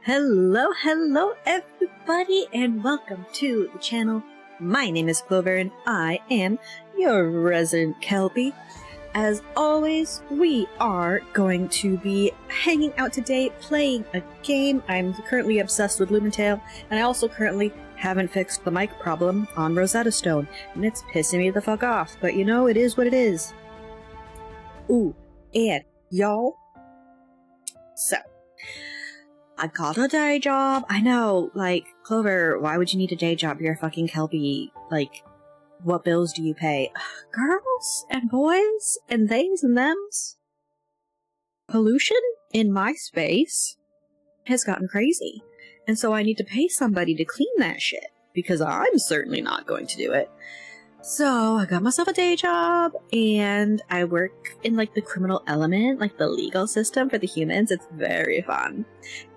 Hello everybody, and welcome to the channel. My name is Clover, and I am your resident Kelpie. As always, we are going to be hanging out today, playing a game. I'm currently obsessed with LumenTale, and I also currently haven't fixed the mic problem on Rosetta Stone, and it's pissing me the fuck off, but you know, it is what it is. Ooh, and y'all, so I got a day job. I know, like, Clover, why would you need a day job? You're a fucking Kelpie. Like, what bills do you pay? Girls and boys and theys and thems. Pollution in my space has gotten crazy. And so I need to pay somebody to clean that shit, because I'm certainly not going to do it. So I got myself a day job, and I work in, like, the criminal element, like the legal system for the humans. It's very fun.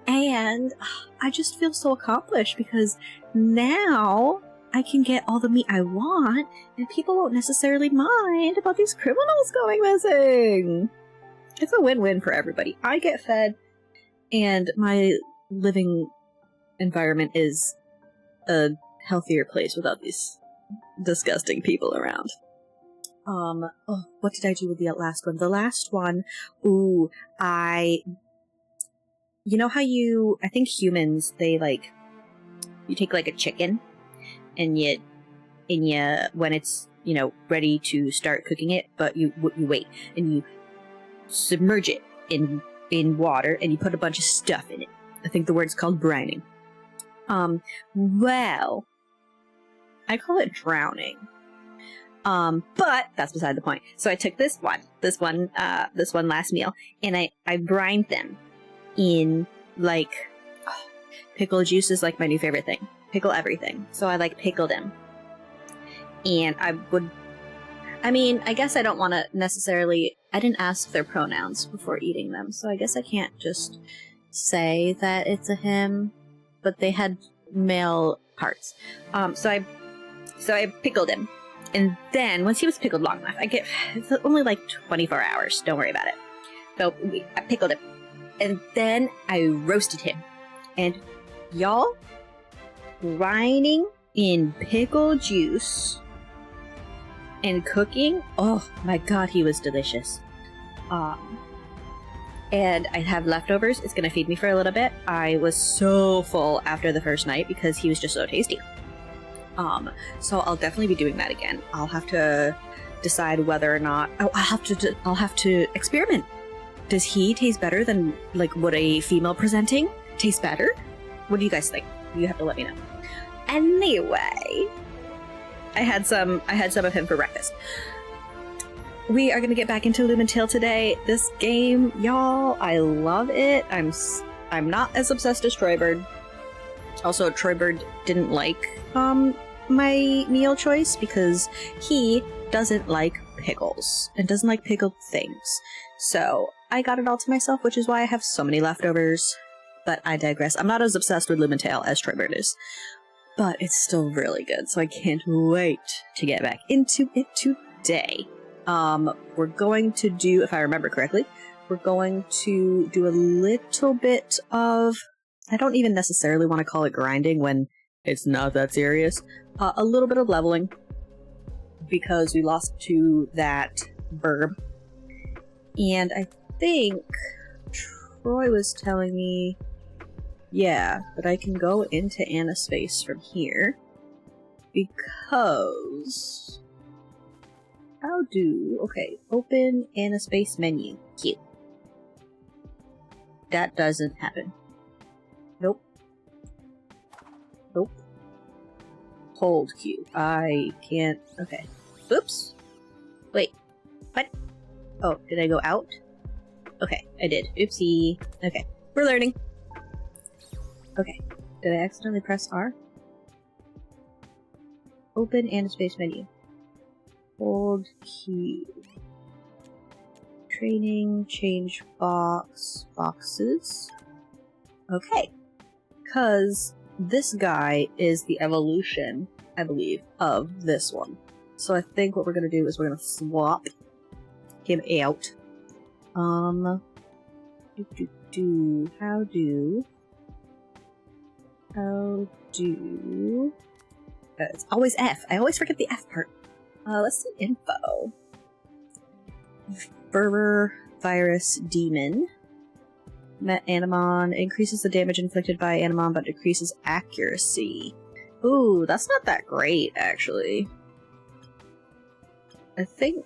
And I just feel so accomplished, because now I can get all the meat I want, and people won't necessarily mind about these criminals going missing. It's a win-win for everybody. I get fed, and my living environment is a healthier place without these disgusting people around. What did I do with the last one? The last one, you know how I think humans, they, like, you take, like, a chicken, and you, when it's, you know, ready to start cooking it, but you wait, and you submerge it in water, and you put a bunch of stuff in it. I think the word's called brining. Well, I call it drowning. But that's beside the point. So I took this one last meal, and I brined them in, like, pickle juice is, like, my new favorite thing. Pickle everything. So I, like, pickled them. And I guess I don't want to necessarily, I didn't ask their pronouns before eating them, so I guess I can't just say that it's a him, but they had male parts. So I pickled him. And then, once he was pickled long enough, it's only like 24 hours, don't worry about it. So I pickled him. And then I roasted him. And y'all, brining in pickle juice and cooking, oh my god, he was delicious. And I have leftovers. It's gonna feed me for a little bit. I was so full after the first night because he was just so tasty. So I'll definitely be doing that again. I'll have to decide whether or not I'll have to experiment. Does he taste better than, like, would a female presenting taste better? What do you guys think? You have to let me know. Anyway, I had some of him for breakfast. We are gonna get back into LumenTale today. This game, y'all, I love it. I'm not as obsessed as Troybird. Also, Troybird didn't like my meal choice because he doesn't like pickles and doesn't like pickled things. So I got it all to myself, which is why I have so many leftovers. But I digress. I'm not as obsessed with LumenTale as Troybird is, but it's still really good, so I can't wait to get back into it today. We're going to do, if I remember correctly, we're going to do a little bit of, I don't even necessarily want to call it grinding when it's not that serious, a little bit of leveling, because we lost to that burb. And I think Troy was telling me, yeah, that I can go into Anaspace from here, because okay, open Anaspace menu. Cute. That doesn't happen. Nope. Hold Q. I can't. Okay. Oops. Wait. What? Oh, did I go out? Okay, I did. Oopsie. Okay. We're learning. Okay. Did I accidentally press R? Open Anaspace menu. Hold Q. Training. Change boxes. Okay. Because this guy is the evolution, I believe, of this one. So I think what we're going to do is we're going to swap him out. How do I'll do... it's always F. I always forget the F part. Let's see info. Fervor Virus Demon. Met Animon. Increases the damage inflicted by Animon, but decreases accuracy. Ooh, that's not that great, actually. I think,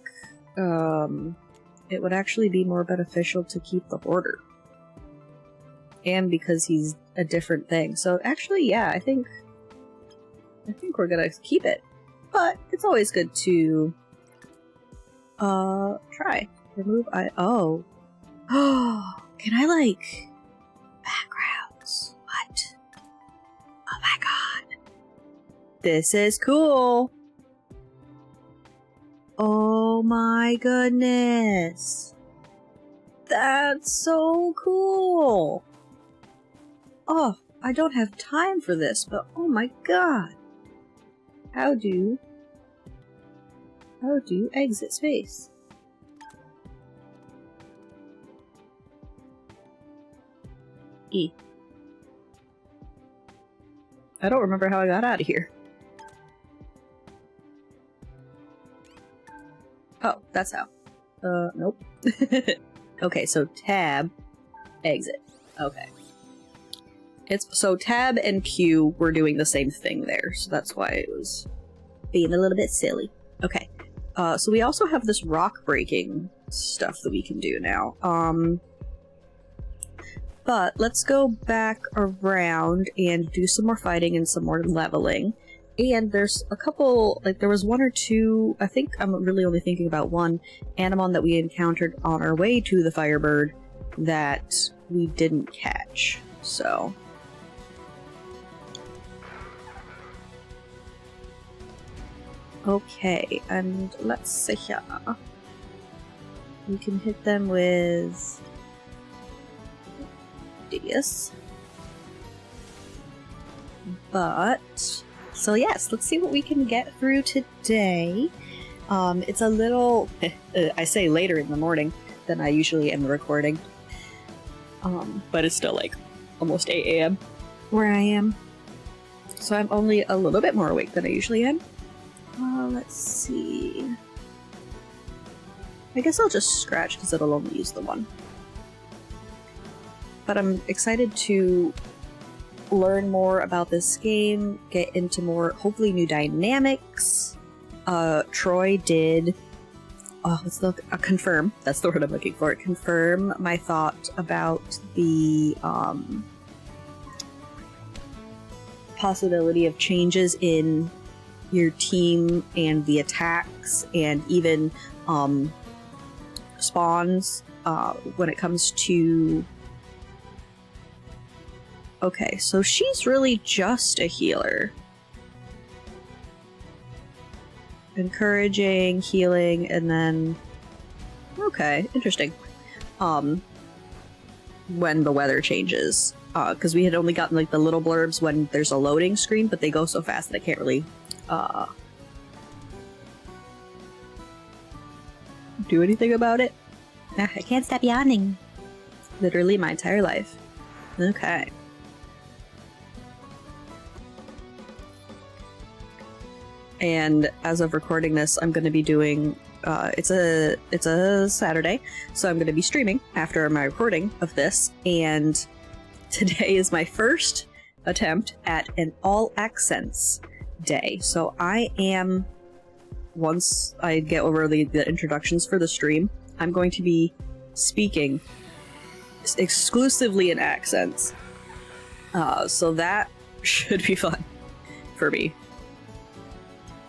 it would actually be more beneficial to keep the Hoarder. And because he's a different thing. So actually, yeah, I think we're gonna keep it. But it's always good to try. Remove oh. Can I like backgrounds? What? Oh my god. This is cool. Oh my goodness. That's so cool. Oh, I don't have time for this, but oh my god. How do exit space? E. I don't remember how I got out of here. Oh, that's how. Nope. Okay, so tab, exit. Okay. So tab and Q were doing the same thing there, so that's why it was being a little bit silly. Okay. So we also have this rock breaking stuff that we can do now. But let's go back around and do some more fighting and some more leveling. And there's a couple, like there was one or two, I think I'm really only thinking about one Animon that we encountered on our way to the Firebird that we didn't catch, so. Okay, and let's see here. We can hit them with this. But, so yes, let's see what we can get through today. It's a little, I say later in the morning than I usually am recording. But it's still like almost 8 a.m. where I am. So I'm only a little bit more awake than I usually am. Let's see. I guess I'll just scratch because it'll only use the one. But I'm excited to learn more about this game, get into more, hopefully, new dynamics. Troy did... let's look. Confirm. That's the word I'm looking for. Confirm my thought about the possibility of changes in your team and the attacks and even spawns when it comes to... Okay, so she's really just a healer. Encouraging, healing, and then... Okay, interesting. When the weather changes. Because we had only gotten like the little blurbs when there's a loading screen, but they go so fast that I can't really do anything about it. I can't stop yawning. Literally my entire life. Okay. And as of recording this, I'm going to be doing, it's a Saturday, so I'm going to be streaming after my recording of this, and today is my first attempt at an all accents day. So I am, once I get over the introductions for the stream, I'm going to be speaking exclusively in accents. So that should be fun for me.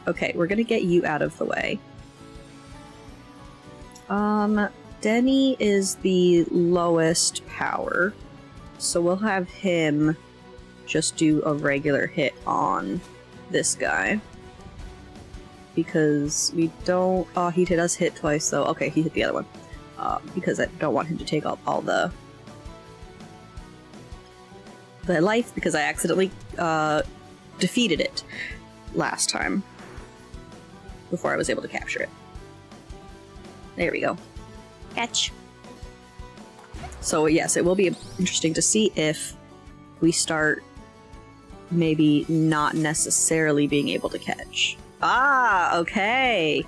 Okay, we're gonna get you out of the way. Denny is the lowest power, so we'll have him just do a regular hit on this guy. Because we don't... Oh, he does hit twice, though. Okay, he hit the other one. Because I don't want him to take all the life, because I accidentally defeated it last time. Before I was able to capture it. There we go. Catch. So yes, it will be interesting to see if we start maybe not necessarily being able to catch. Ah, okay.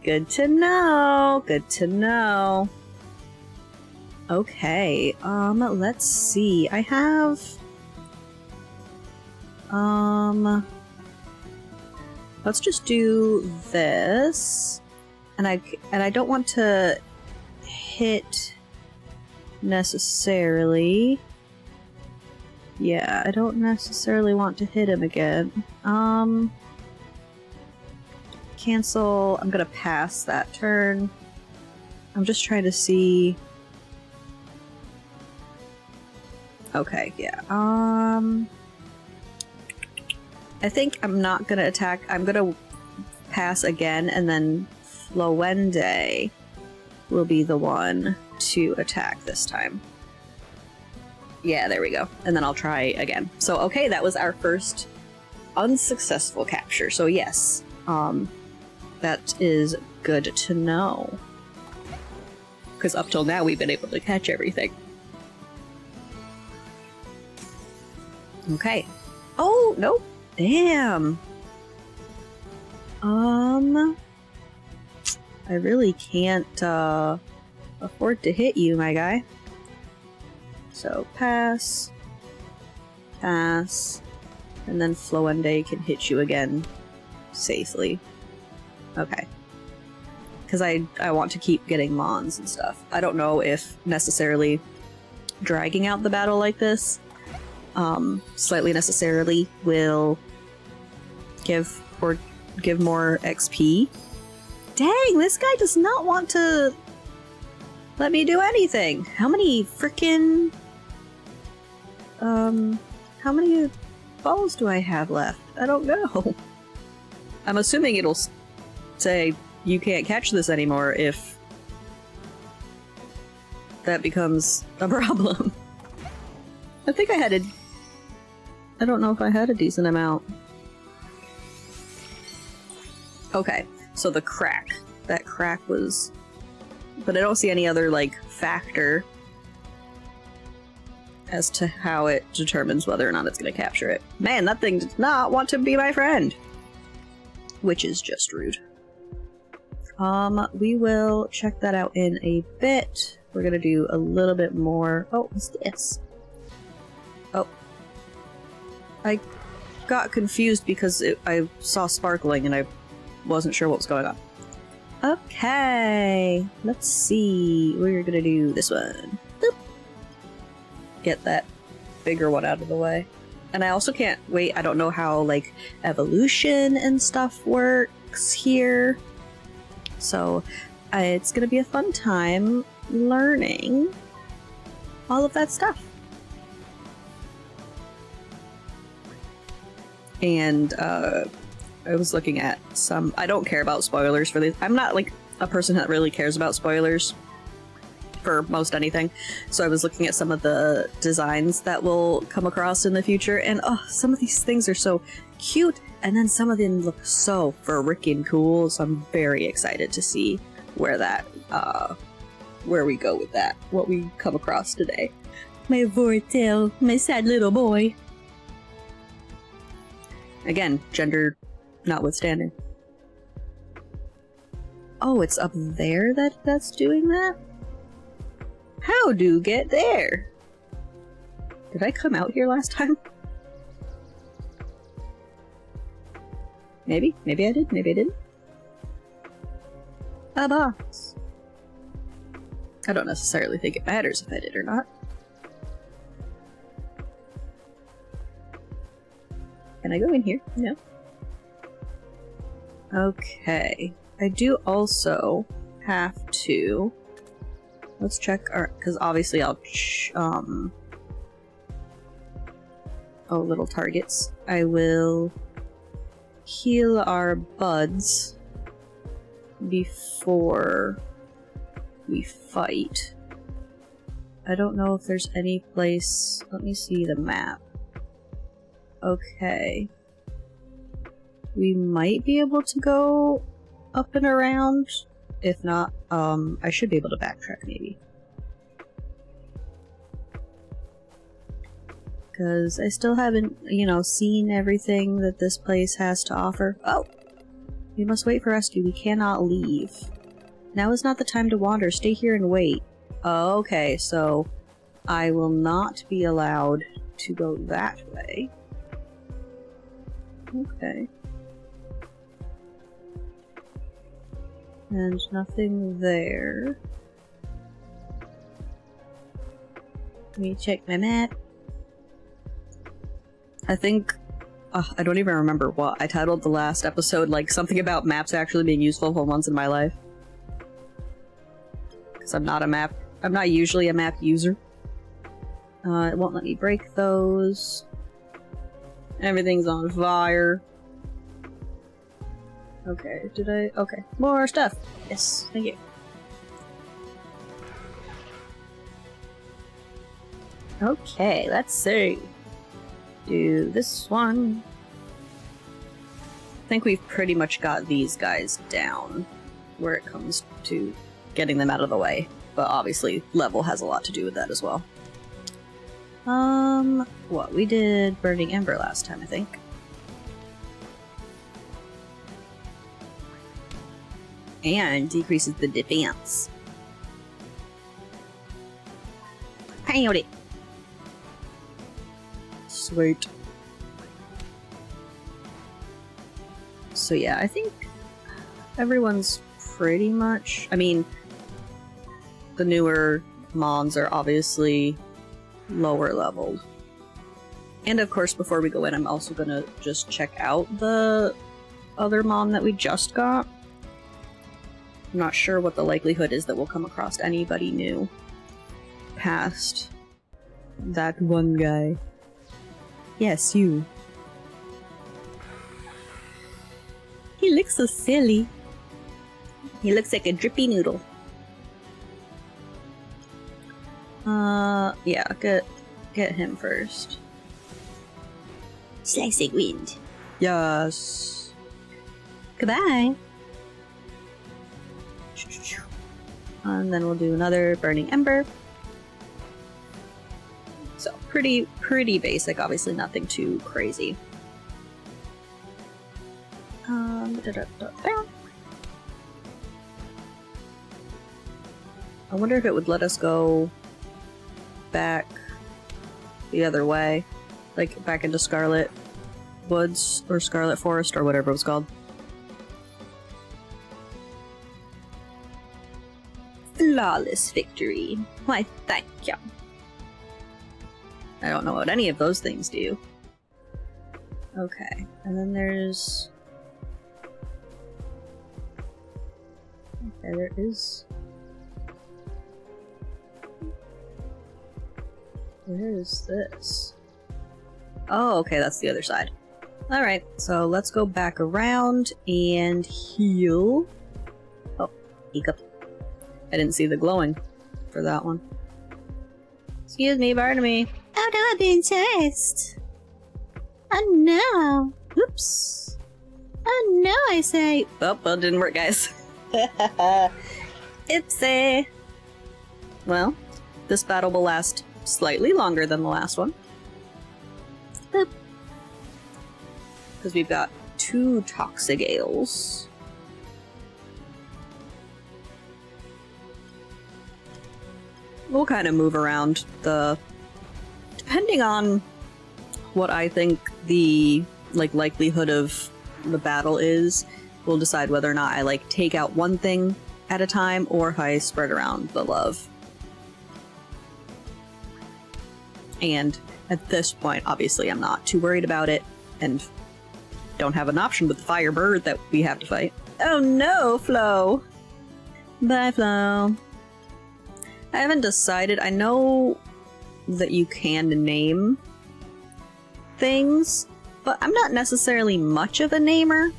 Good to know. Good to know. Okay, let's see. I have... let's just do this. And I don't want to hit necessarily. Yeah, I don't necessarily want to hit him again. Cancel. I'm gonna pass that turn. I'm just trying to see. Okay, yeah. I think I'm not gonna attack. I'm gonna pass again, and then Flowende will be the one to attack this time. Yeah, there we go. And then I'll try again. So, okay, that was our first unsuccessful capture. So yes, that is good to know. Because up till now, we've been able to catch everything. Okay. Oh, nope. Damn. I really can't, afford to hit you, my guy. So, pass. Pass. And then Flowende can hit you again safely. Okay. Because I want to keep getting Mons and stuff. I don't know if necessarily dragging out the battle like this slightly necessarily will give more XP. Dang, this guy does not want to let me do anything. How many frickin' how many balls do I have left? I don't know. I'm assuming it'll say you can't catch this anymore if that becomes a problem. I think I had a... I don't know if I had a decent amount. Okay, so the crack. That crack was... But I don't see any other, like, factor as to how it determines whether or not it's going to capture it. Man, that thing does not want to be my friend! Which is just rude. We will check that out in a bit. We're gonna do a little bit more... Oh, what's this? Oh. I got confused because I saw sparkling and I wasn't sure what was going on. Okay, let's see. We're gonna do this one. Boop. Get that bigger one out of the way. And I also can't wait. I don't know how, like, evolution and stuff works here. So, it's gonna be a fun time learning all of that stuff. And, I was looking at some... I don't care about spoilers for these. I'm not, like, a person that really cares about spoilers for most anything. So I was looking at some of the designs that will come across in the future, and oh, some of these things are so cute, and then some of them look so frickin' cool, so I'm very excited to see where that, where we go with that, what we come across today. My Vortail, my sad little boy. Again, gender notwithstanding. Oh, it's up there that's doing that? How do you get there? Did I come out here last time? Maybe? Maybe I did, maybe I didn't. A box. I don't necessarily think it matters if I did or not. Can I go in here? No. Okay. I do also have to... Let's check our... Because obviously I'll... Oh, little targets. I will heal our buds before we fight. I don't know if there's any place... Let me see the map. Okay. We might be able to go up and around. If not, I should be able to backtrack maybe. because I still haven't, you know, seen everything that this place has to offer. Oh! You must wait for rescue. We cannot leave. Now is not the time to wander. Stay here and wait. Okay, so I will not be allowed to go that way. Okay. And nothing there. Let me check my map. I think... I don't even remember what. I titled the last episode, like, something about maps actually being useful for once in my life. Because I'm not usually a map user. It won't let me break those. Everything's on fire. Okay, okay. More stuff! Yes, thank you. Okay, let's see. Do this one. I think we've pretty much got these guys down where it comes to getting them out of the way. But obviously, level has a lot to do with that as well. What? We did Burning Ember last time, I think. And decreases the defense. Howdy. Sweet. So yeah, I think everyone's pretty much... I mean, the newer mons are obviously lower leveled. And of course, before we go in, I'm also gonna just check out the other mon that we just got. I'm not sure what the likelihood is that we'll come across anybody new past that one guy. Yes, you. He looks so silly. He looks like a drippy noodle. Yeah, get him first. Slicing wind. Yes. Goodbye. And then we'll do another Burning Ember. So, pretty basic, obviously nothing too crazy. I wonder if it would let us go back the other way. Like, back into Scarlet Woods, or Scarlet Forest, or whatever it was called. Flawless victory. Why, thank you. I don't know what any of those things do. Okay, and then there's... Okay, there is... Where is this? Oh, okay, that's the other side. Alright, so let's go back around and heal. Oh, hiccup. I didn't see the glowing for that one. Excuse me, pardon me. Oh no, I'm being chased. Oh no. Oops. Oh no, I say. Oh, well, it didn't work, guys. Oopsie. Well, this battle will last slightly longer than the last one. Boop. Because we've got 2 toxic ales. We'll kind of move around the... Depending on what I think the, like, likelihood of the battle is, we'll decide whether or not I, like, take out one thing at a time, or if I spread around the love. And at this point, obviously, I'm not too worried about it, and don't have an option with the fire bird that we have to fight. Oh no, Flo! Bye, Flo. I haven't decided. I know that you can name things, but I'm not necessarily much of a namer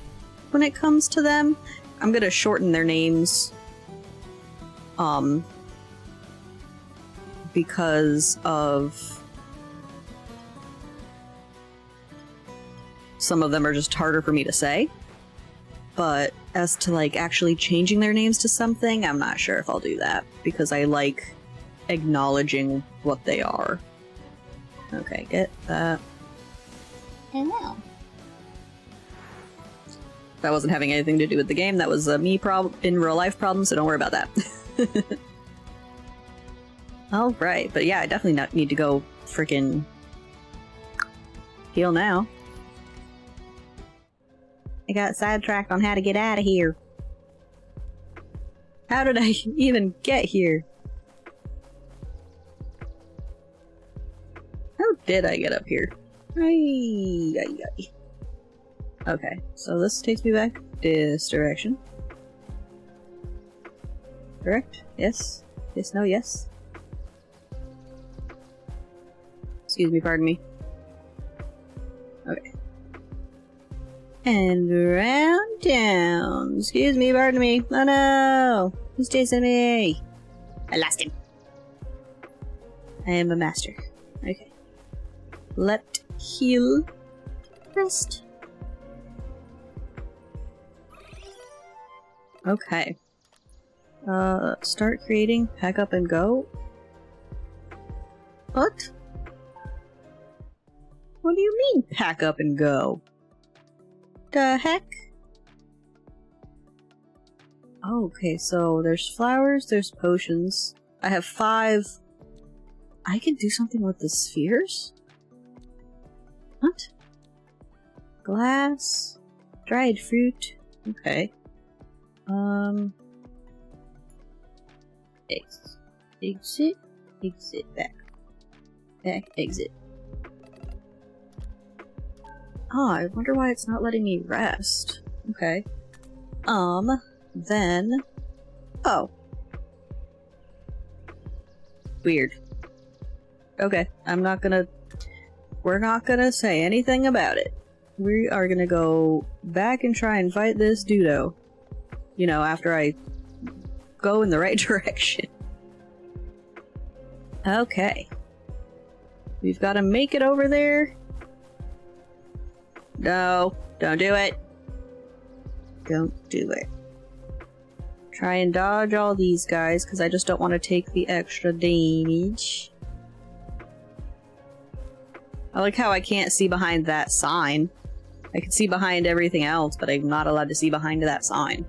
when it comes to them. I'm gonna shorten their names, because of some of them are just harder for me to say. But as to, like, actually changing their names to something, I'm not sure if I'll do that, because I like acknowledging what they are. Okay, get that. Hello. That wasn't having anything to do with the game. That was a me problem in real life problem, so don't worry about that. Alright, but yeah, I definitely not need to go freaking heal now. I got sidetracked on how to get out of here. How did I even get here? How did I get up here? Okay, so this takes me back this direction. Correct? Yes? Yes, no, yes? Excuse me, pardon me. Okay. And round down. Excuse me, pardon me. Oh no! He's chasing me! I lost him. I am a master. Okay. Let heal. Rest. Okay. Start creating, pack up and go? What? What do you mean, pack up and go? The heck? Okay, so there's flowers, there's potions. I have 5. I can do something with the spheres? What? Glass? Dried fruit? Okay. Exit, exit, back, exit. Oh, I wonder why it's not letting me rest. Okay. Then... Oh. Weird. Okay, we're not gonna say anything about it. We are gonna go back and try and fight this Dudo. You know, after I go in the right direction. Okay. We've got to make it over there. No, don't do it. Don't do it. Try and dodge all these guys, because I just don't want to take the extra damage. I like how I can't see behind that sign. I can see behind everything else, but I'm not allowed to see behind that sign.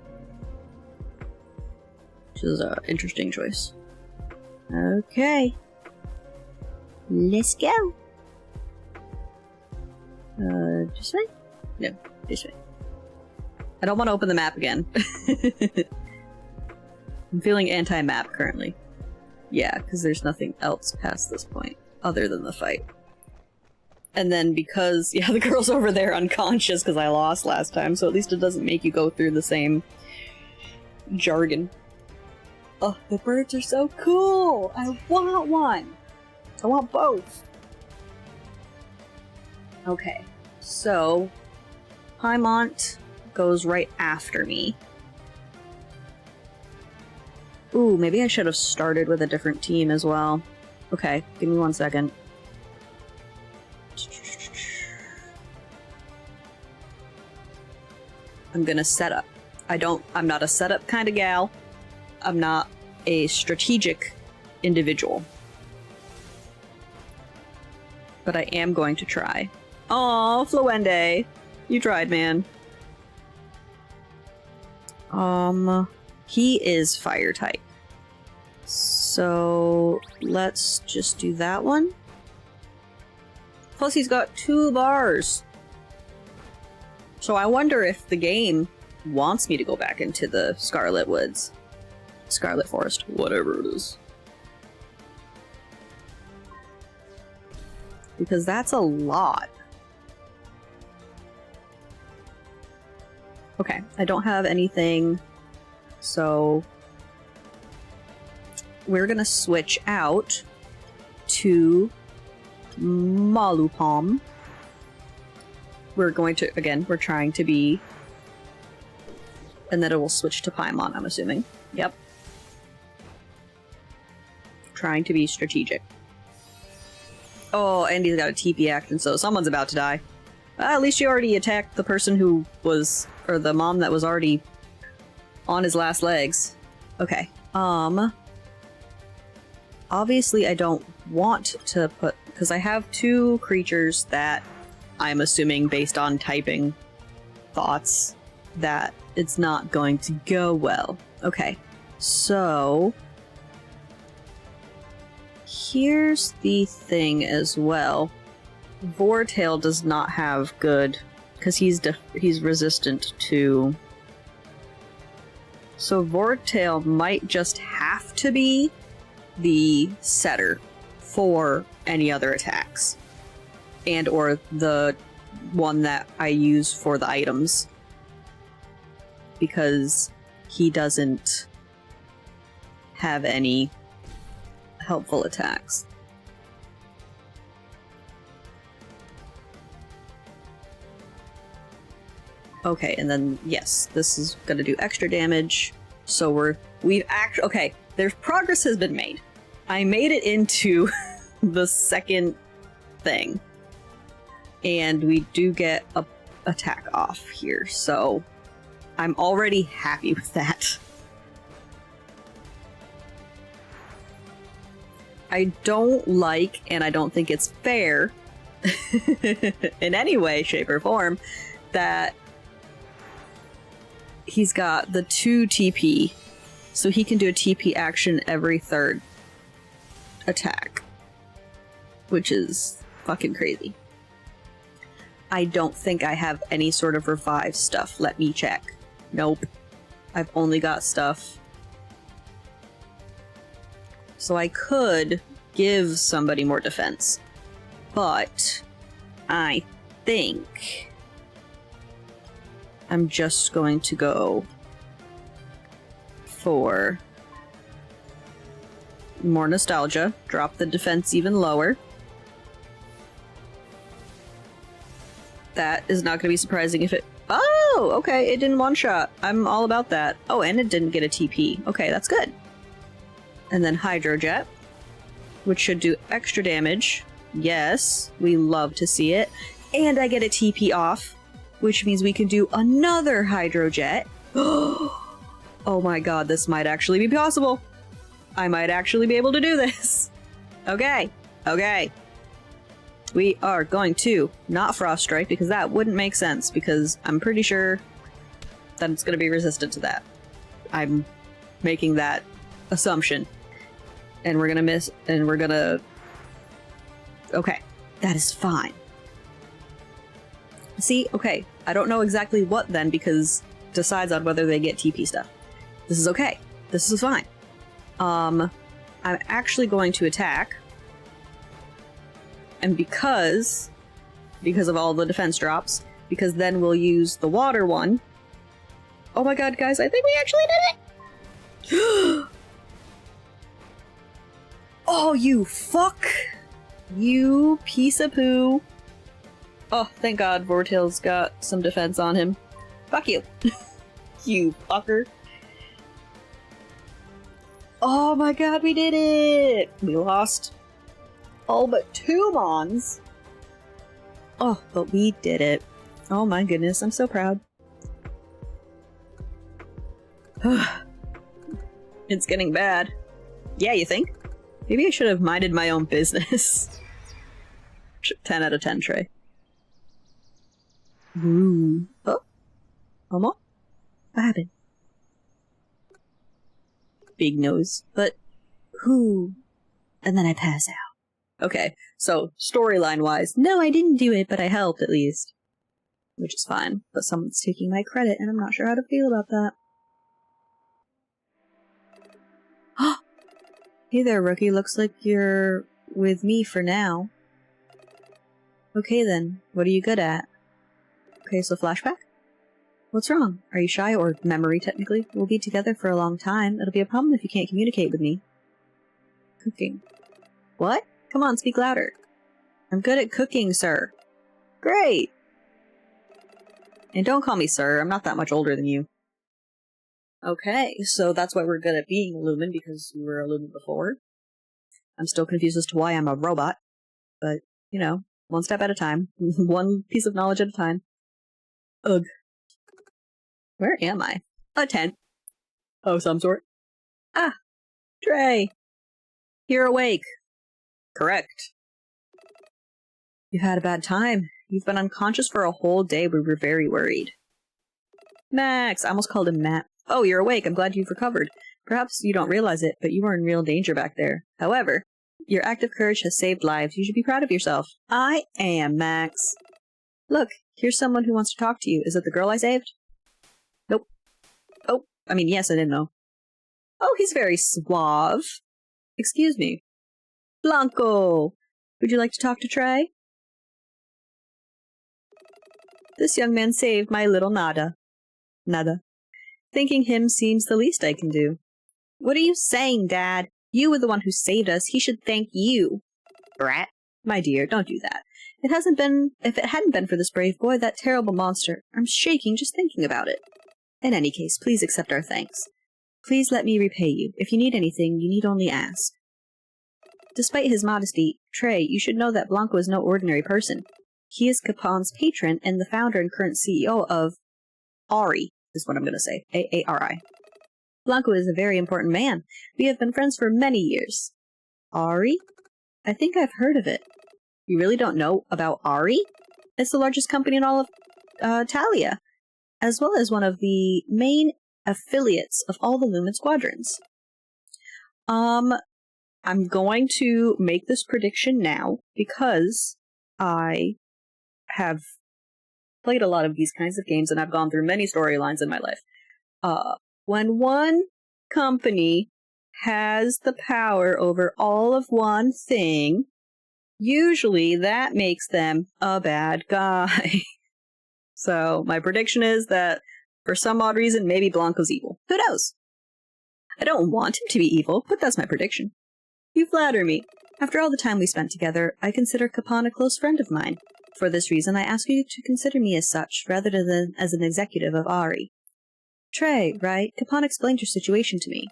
Which is an interesting choice. Okay. Let's go. This way? No, this way. I don't want to open the map again. I'm feeling anti-map currently. Yeah, because there's nothing else past this point, other than the fight. And then because, yeah, the girl's over there unconscious because I lost last time, so at least it doesn't make you go through the same jargon. Oh, the birds are so cool! I want one! I want both! Okay, so Paimon goes right after me. Ooh, maybe I should have started with a different team as well. Okay, give me 1 second. I'm gonna set up. I'm not a setup kind of gal. I'm not a strategic individual. But I am going to try. Aw, Flowende! You tried, man. He is fire type. So let's just do that one. Plus he's got 2 bars. So I wonder if the game wants me to go back into the Scarlet Woods. Scarlet Forest, whatever it is. Because that's a lot. Okay, I don't have anything, so we're gonna switch out to Malupom. We're going to, again, we're trying to be, and then it will switch to Paimon, I'm assuming. Yep. Trying to be strategic. Oh, and he's got a TP action, so someone's about to die. At least you already attacked the person who was, or the mom that was already on his last legs. Okay. Obviously I don't want to put because I have two creatures that I'm assuming, based on typing thoughts, that it's not going to go well. Okay, so here's the thing as well. Vortail does not have good, because he's resistant to. So Vortail might just have to be the setter for any other attacks, and or the one that I use for the items, because he doesn't have any helpful attacks. Okay, and then yes, this is gonna do extra damage. So okay, there's progress has been made. I made it into the second thing, and we do get a attack off here, so I'm already happy with that. I don't like, and I don't think it's fair in any way, shape, or form, that he's got the 2 TP, so he can do a TP action every third attack, which is fucking crazy. I don't think I have any sort of revive stuff. Let me check. Nope. I've only got stuff. So I could give somebody more defense, but I think I'm just going to go for more nostalgia, drop the defense even lower. That is not going to be surprising if it... Oh, okay, it didn't one-shot. I'm all about that. Oh, and it didn't get a TP. Okay, that's good. And then Hydrojet, which should do extra damage. Yes, we love to see it. And I get a TP off, which means we can do another Hydrojet. Oh my god, this might actually be possible. I might actually be able to do this. Okay, okay. We are going to not Frost Strike, because that wouldn't make sense, because I'm pretty sure that it's going to be resistant to that. I'm making that assumption. And we're going to miss, and we're going to... Okay, that is fine. See, okay, I don't know exactly what then, because it decides on whether they get TP stuff. This is okay. This is fine. I'm actually going to attack. And because of all the defense drops, because then we'll use the water one. Oh my god, guys, I think we actually did it! Oh, you fuck! You piece of poo. Oh, thank god Vortail's got some defense on him. Fuck you. You fucker. Oh my god, we did it! We lost all but 2 Mons. Oh, but we did it. Oh my goodness, I'm so proud. It's getting bad. Yeah, you think? Maybe I should have minded my own business. 10 out of 10, Trey. Ooh. Oh? Omo? What happened? Big nose. But who? And then I pass out. Okay, so storyline-wise, no, I didn't do it, but I helped at least. Which is fine, but someone's taking my credit, and I'm not sure how to feel about that. Hey there, rookie. Looks like you're with me for now. Okay then, what are you good at? Okay, so flashback? What's wrong? Are you shy, or memory technically? We'll be together for a long time. It'll be a problem if you can't communicate with me. Cooking. What? Come on, speak louder. I'm good at cooking, sir. Great! And don't call me sir, I'm not that much older than you. Okay, so that's why we're good at being a Lumen, because we were a Lumen before. I'm still confused as to why I'm a robot, but, you know, one step at a time. One piece of knowledge at a time. Ugh. Where am I? A tent. Of some sort. Ah! Trey! You're awake. Correct. You've had a bad time. You've been unconscious for a whole day. We were very worried. Max! I almost called him Matt. Oh, you're awake. I'm glad you've recovered. Perhaps you don't realize it, but you were in real danger back there. However, your act of courage has saved lives. You should be proud of yourself. I am, Max. Look, here's someone who wants to talk to you. Is it the girl I saved? Nope. Oh, I mean, yes, I didn't know. Oh, he's very suave. Excuse me. Blanco! Would you like to talk to Trey? This young man saved my little Nada. Nada. Thanking him seems the least I can do. What are you saying, Dad? You were the one who saved us. He should thank you. Brat. My dear, don't do that. If it hadn't been for this brave boy, that terrible monster, I'm shaking just thinking about it. In any case, please accept our thanks. Please let me repay you. If you need anything, you need only ask. Despite his modesty, Trey, you should know that Blanco is no ordinary person. He is Capon's patron and the founder and current CEO of Ari, is what I'm going to say. A-A-R-I. Blanco is a very important man. We have been friends for many years. Ari? I think I've heard of it. You really don't know about Ari? It's the largest company in all of Talia, as well as one of the main affiliates of all the Lumen squadrons. I'm going to make this prediction now because I have played a lot of these kinds of games and I've gone through many storylines in my life. When one company has the power over all of one thing, usually that makes them a bad guy. So my prediction is that for some odd reason, maybe Blanco's evil. Who knows? I don't want him to be evil, but that's my prediction. You flatter me. After all the time we spent together, I consider Capon a close friend of mine. For this reason, I ask you to consider me as such, rather than as an executive of Ari. Trey, right? Capon explained your situation to me.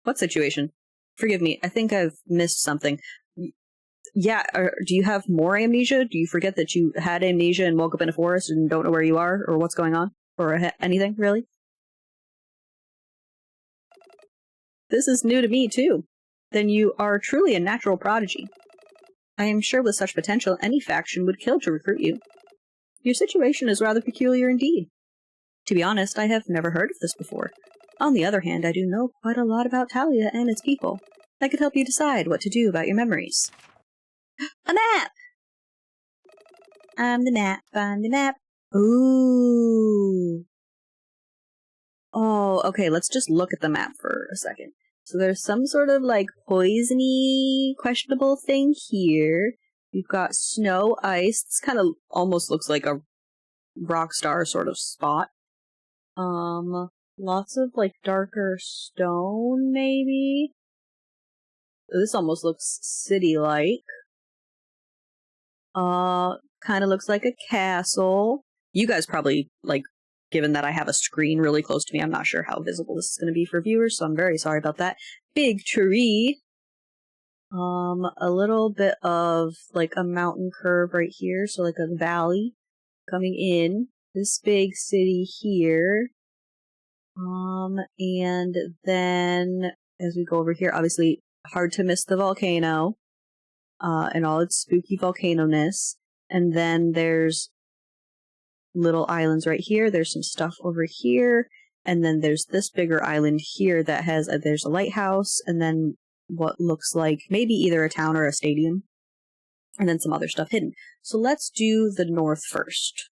What situation? Forgive me, I think I've missed something. Yeah, do you have more amnesia? Do you forget that you had amnesia and woke up in a forest and don't know where you are, or what's going on? Or anything, really? This is new to me, too. Then you are truly a natural prodigy. I am sure with such potential, any faction would kill to recruit you. Your situation is rather peculiar indeed. To be honest, I have never heard of this before. On the other hand, I do know quite a lot about Talia and its people. I could help you decide what to do about your memories. A map! I'm the map, I'm the map. Ooh. Oh, okay, let's just look at the map for a second. So there's some sort of, like, poisony, questionable thing here. We've got snow, ice. This kind of almost looks like a rock star sort of spot. Lots of, like, darker stone, maybe? This almost looks city-like. Kind of looks like a castle. You guys probably, like, given that I have a screen really close to me, I'm not sure how visible this is going to be for viewers, so I'm very sorry about that. Big tree. A little bit of, like, a mountain curve right here, so like a valley coming in. This big city here. And then, as we go over here, obviously, hard to miss the volcano, and all its spooky volcano-ness. And then there's little islands right here. There's some stuff over here. And then there's this bigger island here that has, there's a lighthouse, and then what looks like maybe either a town or a stadium. And then some other stuff hidden. So let's do the north first.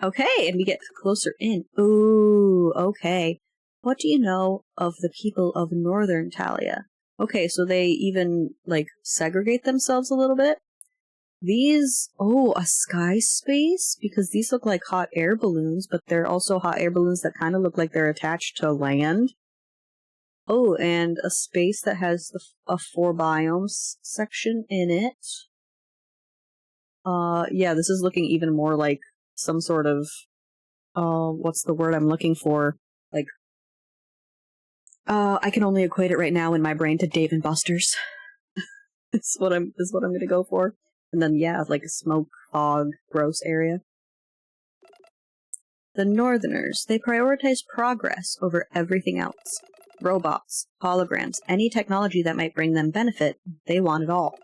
Okay, and we get closer in. Ooh, okay. What do you know of the people of northern Talia? Okay, so they even, like, segregate themselves a little bit. These, a sky space? Because these look like hot air balloons, but they're also hot air balloons that kind of look like they're attached to land. Oh, and a space that has a 4 biomes section in it. Yeah, this is looking even more like some sort of, what's the word I'm looking for? Like, I can only equate it right now in my brain to Dave and Buster's. Is what I'm gonna go for. And then, yeah, like a smoke, fog, gross area. The Northerners, they prioritize progress over everything else. Robots, holograms, any technology that might bring them benefit, they want it all.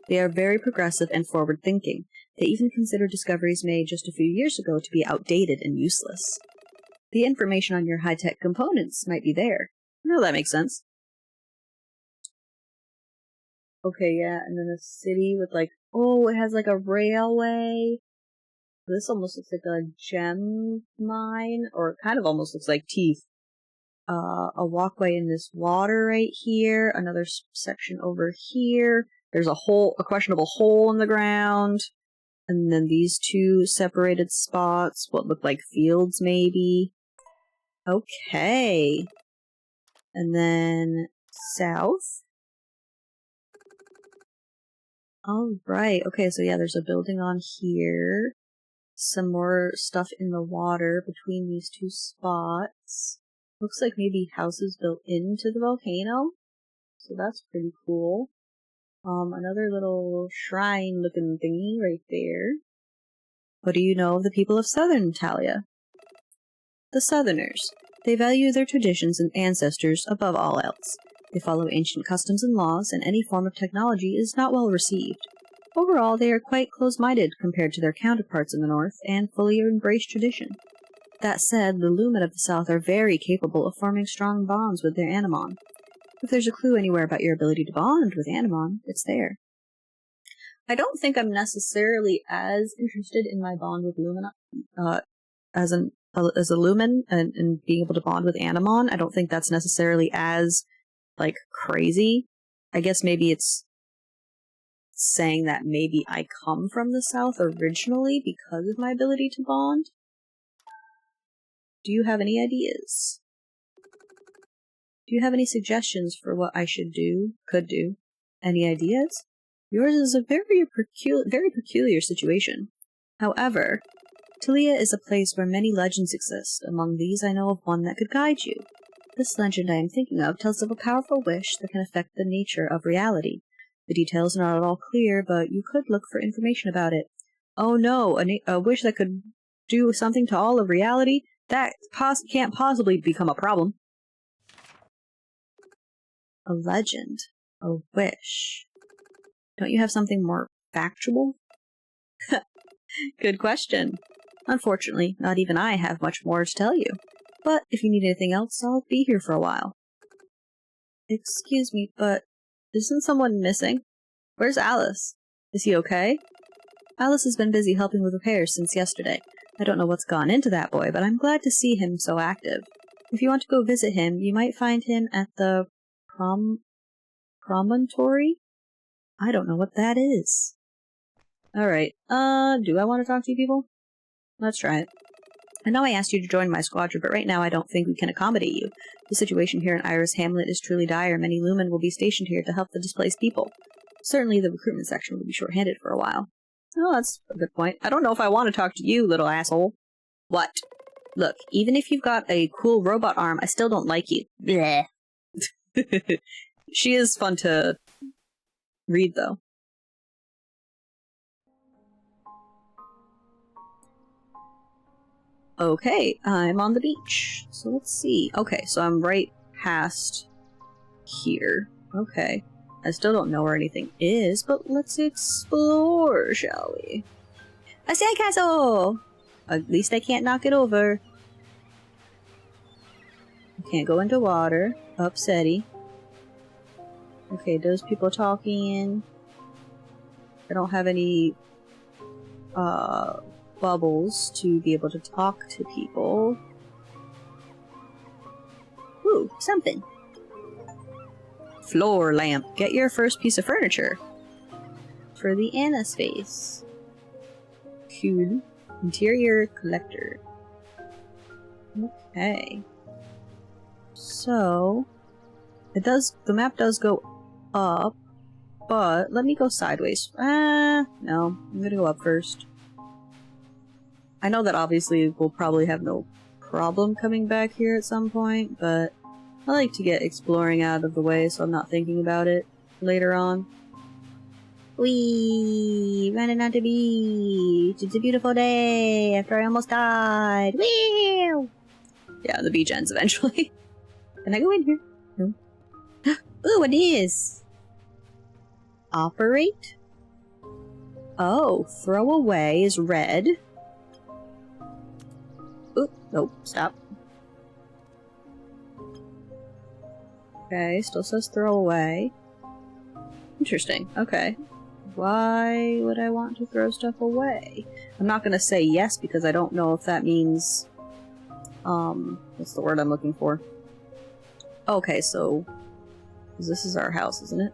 They are very progressive and forward-thinking. They even consider discoveries made just a few years ago to be outdated and useless. The information on your high-tech components might be there. No, that makes sense. Okay, yeah, and then a city with like, oh, it has like a railway. This almost looks like a gem mine, or it kind of almost looks like teeth. A walkway in this water right here, another section over here. There's a questionable hole in the ground. And then these two separated spots, what look like fields maybe. Okay. And then south. Alright, okay, so yeah, there's a building on here. Some more stuff in the water between these two spots. Looks like maybe houses built into the volcano. So that's pretty cool. Another little shrine looking thingy right there. What do you know of the people of Southern Italia? The Southerners. They value their traditions and ancestors above all else. They follow ancient customs and laws, and any form of technology is not well received. Overall, they are quite close-minded compared to their counterparts in the north, and fully embrace tradition. That said, the Lumen of the South are very capable of forming strong bonds with their Animon. If there's a clue anywhere about your ability to bond with Animon, it's there. I don't think I'm necessarily as interested in my bond with Lumen, as a Lumen and being able to bond with Animon. I don't think that's necessarily as, like, crazy. I guess maybe it's saying that maybe I come from the South originally because of my ability to bond. Do you have any ideas? Do you have any suggestions for what I could do? Any ideas? Yours is a very peculiar situation. However, Talia is a place where many legends exist. Among these, I know of one that could guide you. This legend I am thinking of tells of a powerful wish that can affect the nature of reality. The details are not at all clear, but you could look for information about it. Oh no, a wish that could do something to all of reality? That can't possibly become a problem. A legend. A wish. Don't you have something more factual? Good question. Unfortunately, not even I have much more to tell you. But if you need anything else, I'll be here for a while. Excuse me, but isn't someone missing? Where's Alice? Is he okay? Alice has been busy helping with repairs since yesterday. I don't know what's gone into that boy, but I'm glad to see him so active. If you want to go visit him, you might find him at the promontory? I don't know what that is. Alright, do I want to talk to you people? Let's try it. I know I asked you to join my squadron, but right now I don't think we can accommodate you. The situation here in Iris Hamlet is truly dire. Many Lumen will be stationed here to help the displaced people. Certainly the recruitment section will be short-handed for a while. Oh, that's a good point. I don't know if I want to talk to you, little asshole. What? Look, even if you've got a cool robot arm, I still don't like you. Bleh. She is fun to read, though. Okay, I'm on the beach. So let's see. Okay, so I'm right past here. Okay. I still don't know where anything is, but let's explore, shall we? A sandcastle! At least I can't knock it over. I can't go into water. Upsetty. Okay, those people talking. I don't have any bubbles to be able to talk to people. Ooh, something. Floor lamp. Get your first piece of furniture. For the Anna space. Cool. Interior collector. Okay. So, the map does go up, but let me go sideways. No, I'm gonna go up first. I know that obviously we'll probably have no problem coming back here at some point, but I like to get exploring out of the way so I'm not thinking about it later on. Whee! Running on the beach! It's a beautiful day after I almost died! Whee! Yeah, the beach ends eventually. Can I go in here? No. Ooh, what is? Operate? Oh, throw away is red. Oop, nope, stop. Okay, still says throw away. Interesting, okay. Why would I want to throw stuff away? I'm not gonna say yes because I don't know if that means... what's the word I'm looking for? Okay, so... this is our house, isn't it?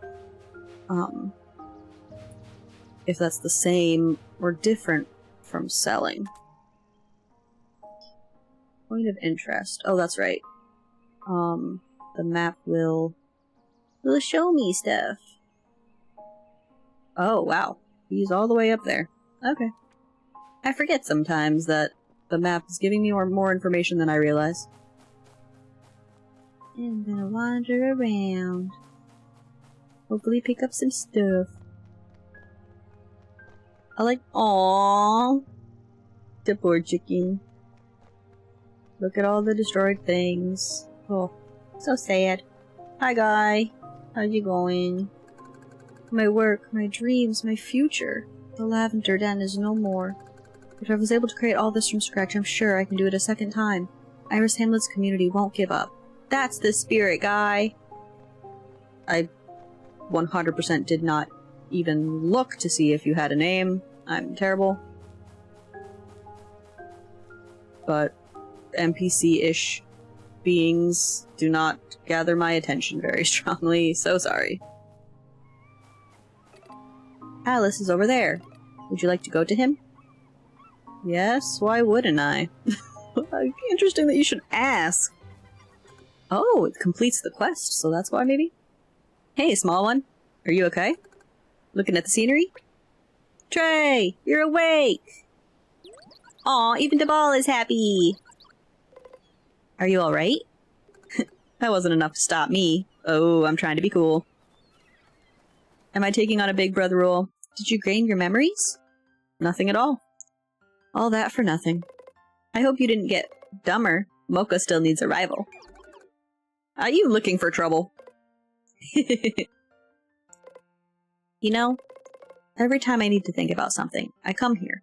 If that's the same or different from selling. Point of interest. Oh, that's right. The map will show me stuff. Oh, wow. He's all the way up there. Okay. I forget sometimes that the map is giving me more information than I realize. I'm gonna wander around. Hopefully pick up some stuff. I like... aww. The poor chicken. Look at all the destroyed things. Oh, so sad. Hi, guy. How's you going? My work, my dreams, my future. The Lavender Den is no more. If I was able to create all this from scratch, I'm sure I can do it a second time. Iris Hamlet's community won't give up. That's the spirit, guy! I 100% did not even look to see if you had a name. I'm terrible. But NPC-ish beings do not gather my attention very strongly, so sorry. Alice is over there. Would you like to go to him? Yes, why wouldn't I? Interesting that you should ask. Oh, it completes the quest, so that's why maybe? Hey, small one. Are you okay? Looking at the scenery? Trey, you're awake! Aw, even the ball is happy! Are you alright? That wasn't enough to stop me. Oh, I'm trying to be cool. Am I taking on a big brother role? Did you gain your memories? Nothing at all. All that for nothing. I hope you didn't get dumber. Mocha still needs a rival. Are you looking for trouble? You know, every time I need to think about something, I come here.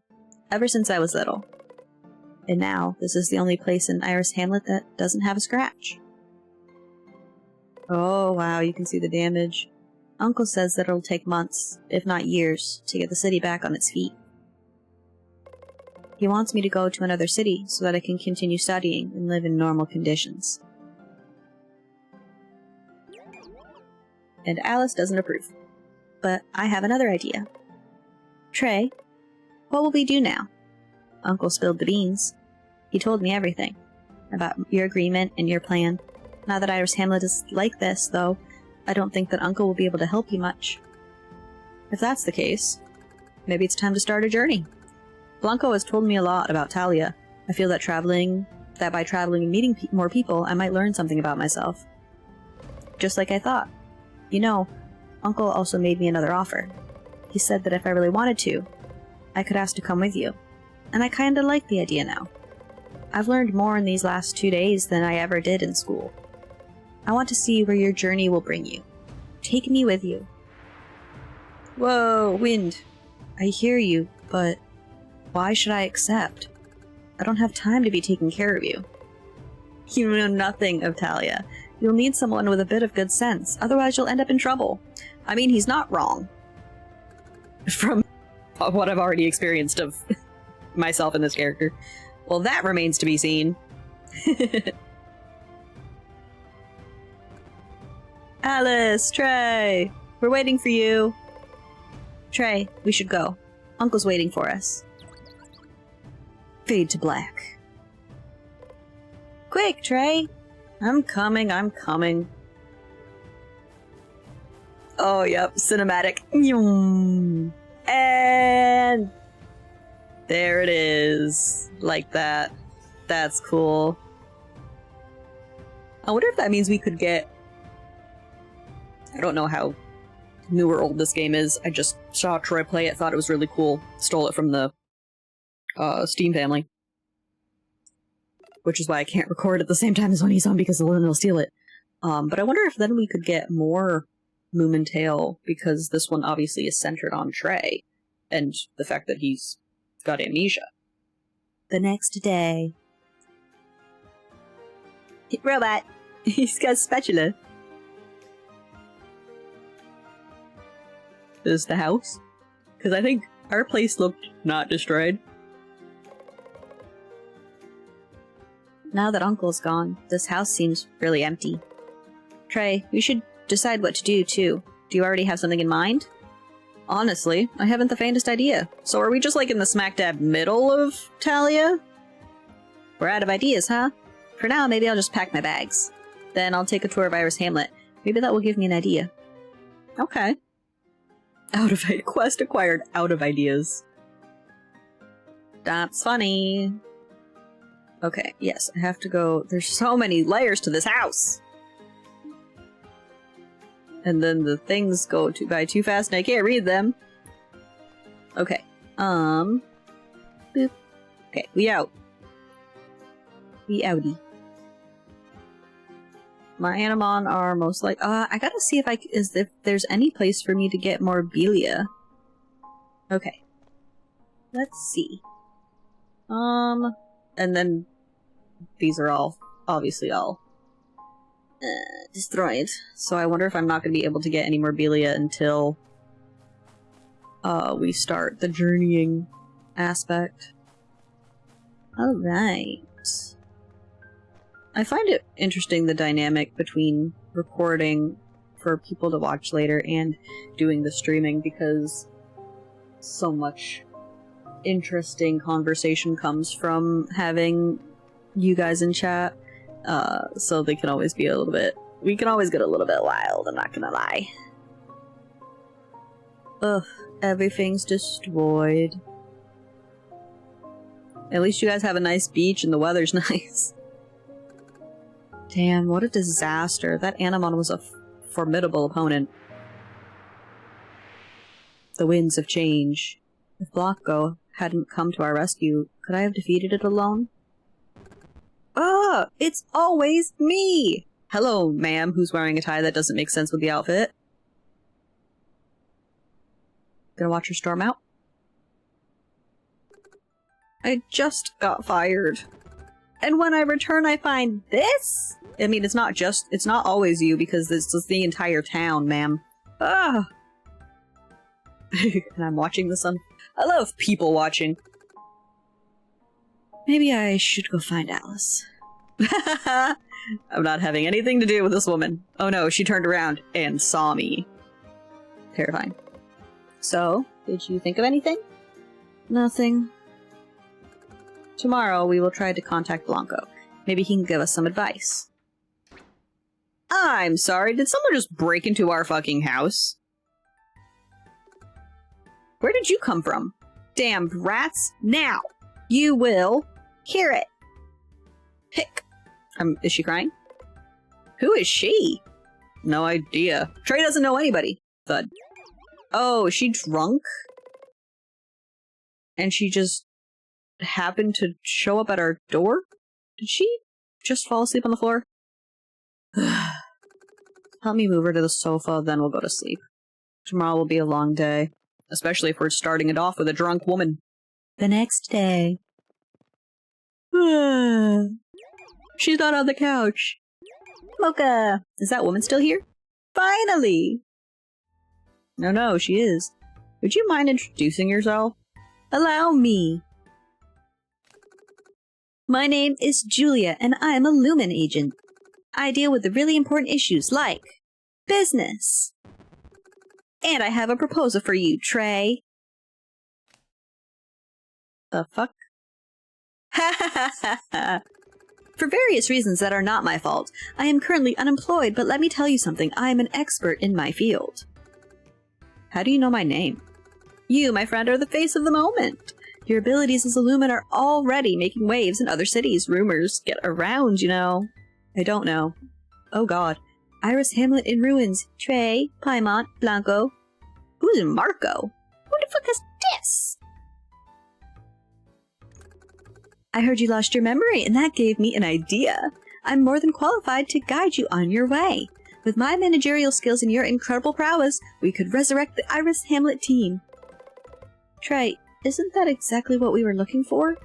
Ever since I was little. And now, this is the only place in Iris Hamlet that doesn't have a scratch. Oh, wow, you can see the damage. Uncle says that it'll take months, if not years, to get the city back on its feet. He wants me to go to another city so that I can continue studying and live in normal conditions. And Alice doesn't approve. But I have another idea. Trey, what will we do now? Uncle spilled the beans. He told me everything. About your agreement and your plan. Now that Iris Hamlet is like this, though, I don't think that Uncle will be able to help you much. If that's the case, maybe it's time to start a journey. Blanco has told me a lot about Talia. I feel that by traveling and meeting more people, I might learn something about myself. Just like I thought. You know, Uncle also made me another offer. He said that if I really wanted to, I could ask to come with you. And I kinda like the idea now. I've learned more in these last 2 days than I ever did in school. I want to see where your journey will bring you. Take me with you. Whoa, wind. I hear you, but why should I accept? I don't have time to be taking care of you. You know nothing of Talia. You'll need someone with a bit of good sense, otherwise you'll end up in trouble. I mean, he's not wrong. From what I've already experienced of myself and this character. Well, that remains to be seen. Alice, Trey, we're waiting for you. Trey, we should go. Uncle's waiting for us. Fade to black. Quick, Trey! I'm coming, I'm coming. Oh, yep, cinematic. And there it is. Like that. That's cool. I wonder if that means we could get... I don't know how new or old this game is. I just saw Troy play it, thought it was really cool. Stole it from the Steam family. Which is why I can't record at the same time as when he's on, because Lynn will steal it. But I wonder if then we could get more LumenTale, because this one obviously is centered on Trey. And the fact that he's got amnesia. The next day. Robot! He's got a spatula. Is the house? Because I think our place looked not destroyed. Now that Uncle's gone, this house seems really empty. Trey, we should decide what to do, too. Do you already have something in mind? Honestly, I haven't the faintest idea. So are we just like in the smack dab middle of Talia? We're out of ideas, huh? For now, maybe I'll just pack my bags. Then I'll take a tour of Iris Hamlet. Maybe that will give me an idea. Okay. Quest acquired out of ideas. That's funny. Okay, yes, I have to go. There's so many layers to this house! And then the things go by too fast and I can't read them. Okay. Boop. Okay, we out. We outie. My Animon are most like I gotta see if there's any place for me to get more Belia. Okay. Let's see. And then these are all obviously all destroyed. So I wonder if I'm not gonna be able to get any more Belia until we start the journeying aspect. Alright. I find it interesting, the dynamic between recording for people to watch later and doing the streaming, because so much interesting conversation comes from having you guys in chat. So they can always be a little bit... We can always get a little bit wild, I'm not gonna lie. Ugh, everything's destroyed. At least you guys have a nice beach and the weather's nice. Damn, what a disaster. That Animon was a formidable opponent. The winds of change. If Blanco hadn't come to our rescue, could I have defeated it alone? Ah! It's always me! Hello, ma'am, who's wearing a tie that doesn't make sense with the outfit. Gonna watch her storm out? I just got fired. And when I return, I find this? I mean, it's not always you, because this is the entire town, ma'am. Ah! And I'm watching the sun. I love people watching. Maybe I should go find Alice. I'm not having anything to do with this woman. Oh no, she turned around and saw me. Terrifying. So, did you think of anything? Nothing. Tomorrow we will try to contact Blanco. Maybe he can give us some advice. I'm sorry, did someone just break into our fucking house? Where did you come from? Damned rats! Now! You will hear it! Hick! Is she crying? Who is she? No idea. Trey doesn't know anybody. Thud. Oh, is she drunk? And she just happened to show up at our door? Did she just fall asleep on the floor? Help me move her to the sofa, then we'll go to sleep. Tomorrow will be a long day. Especially if we're starting it off with a drunk woman. The next day. She's not on the couch. Mocha! Is that woman still here? Finally! No, she is. Would you mind introducing yourself? Allow me. My name is Julia, and I'm a Lumen agent. I deal with the really important issues like business. And I have a proposal for you, Trey. The fuck? Ha ha ha ha ha! For various reasons that are not my fault, I am currently unemployed, but let me tell you something, I am an expert in my field. How do you know my name? You, my friend, are the face of the moment. Your abilities as a Lumen are already making waves in other cities. Rumors get around, you know. I don't know. Oh god. Iris Hamlet in ruins. Trey, Paimon, Blanco. Who's Marco? Who the fuck is this? I heard you lost your memory, and that gave me an idea. I'm more than qualified to guide you on your way. With my managerial skills and your incredible prowess, we could resurrect the Iris Hamlet team. Trey, isn't that exactly what we were looking for?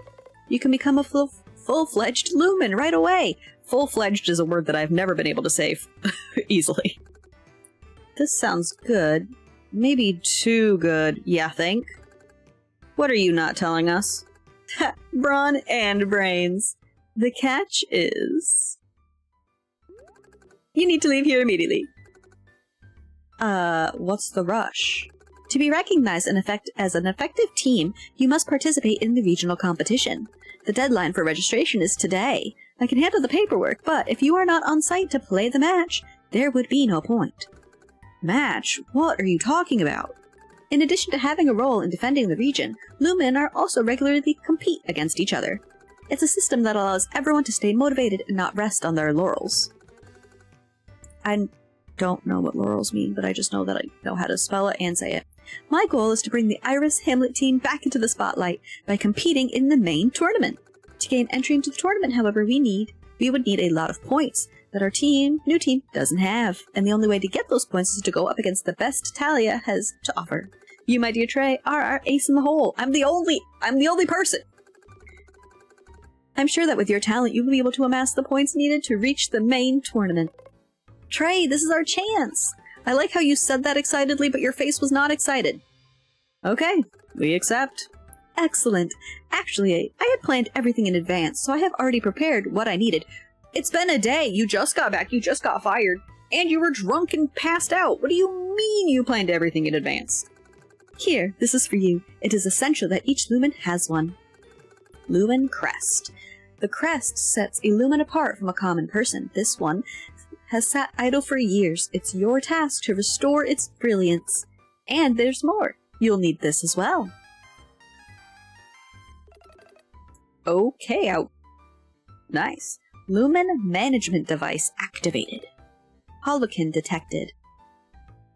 You can become a full-fledged Lumen right away! Full-fledged is a word that I've never been able to say easily. This sounds good. Maybe too good, ya think? What are you not telling us? Brawn and brains. The catch is... you need to leave here immediately. What's the rush? To be recognized as an effective team, you must participate in the regional competition. The deadline for registration is today. I can handle the paperwork, but if you are not on site to play the match, there would be no point. Match? What are you talking about? In addition to having a role in defending the region, Lumen are also regularly compete against each other. It's a system that allows everyone to stay motivated and not rest on their laurels. I don't know what laurels mean, but I just know that I know how to spell it and say it. My goal is to bring the Iris Hamlet team back into the spotlight by competing in the main tournament. To gain entry into the tournament, however, we would need a lot of points that our new team doesn't have, and the only way to get those points is to go up against the best Talia has to offer. You, my dear Trey, are our ace in the hole. I'm the only person. I'm sure that with your talent, you will be able to amass the points needed to reach the main tournament. Trey, this is our chance. I like how you said that excitedly, but your face was not excited. Okay, we accept. Excellent. Actually, I had planned everything in advance, so I have already prepared what I needed. It's been a day. You just got back. You just got fired. And you were drunk and passed out. What do you mean you planned everything in advance? Here, this is for you. It is essential that each Lumen has one. Lumen Crest. The crest sets a Lumen apart from a common person. This one has sat idle for years. It's your task to restore its brilliance. And there's more. You'll need this as well. Okay, nice. Lumen Management Device activated. Holokin detected.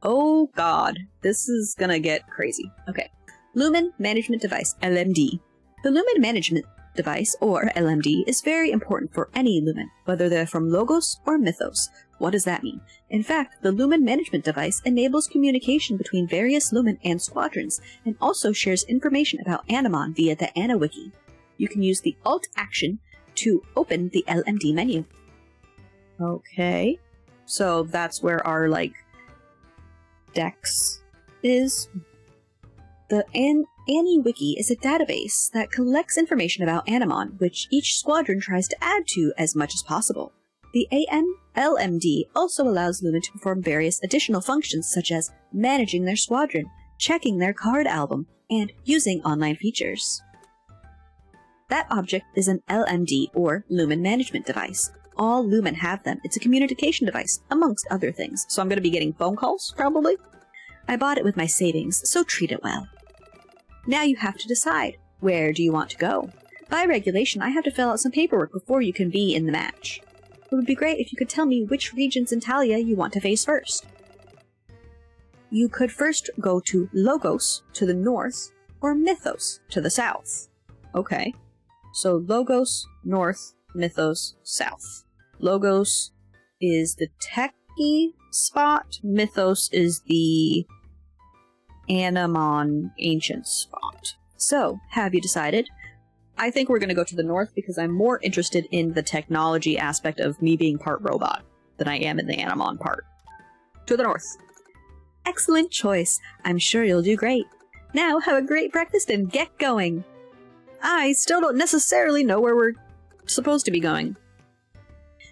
Oh god, this is gonna get crazy. Okay. Lumen Management Device, LMD. The Lumen Management Device, or LMD, is very important for any Lumen, whether they're from Logos or Mythos. What does that mean? In fact, the Lumen Management Device enables communication between various Lumen and squadrons, and also shares information about Animon via the AnaWiki. You can use the Alt action to open the LMD menu. Okay. So that's where our, Dex is. The AniWiki is a database that collects information about Animon, which each squadron tries to add to as much as possible. The LMD also allows Lumen to perform various additional functions such as managing their squadron, checking their card album, and using online features. That object is an LMD, or Lumen Management Device. All Lumen have them. It's a communication device, amongst other things. So I'm going to be getting phone calls, probably? I bought it with my savings, so treat it well. Now you have to decide, where do you want to go? By regulation, I have to fill out some paperwork before you can be in the match. It would be great if you could tell me which regions in Talia you want to face first. You could first go to Logos, to the north, or Mythos, to the south. Okay. So Logos, north, Mythos, south. Logos is the techie spot. Mythos is the Animon ancient spot. So, have you decided? I think we're going to go to the north because I'm more interested in the technology aspect of me being part robot than I am in the Animon part. To the north. Excellent choice. I'm sure you'll do great. Now have a great breakfast and get going. I still don't necessarily know where we're supposed to be going.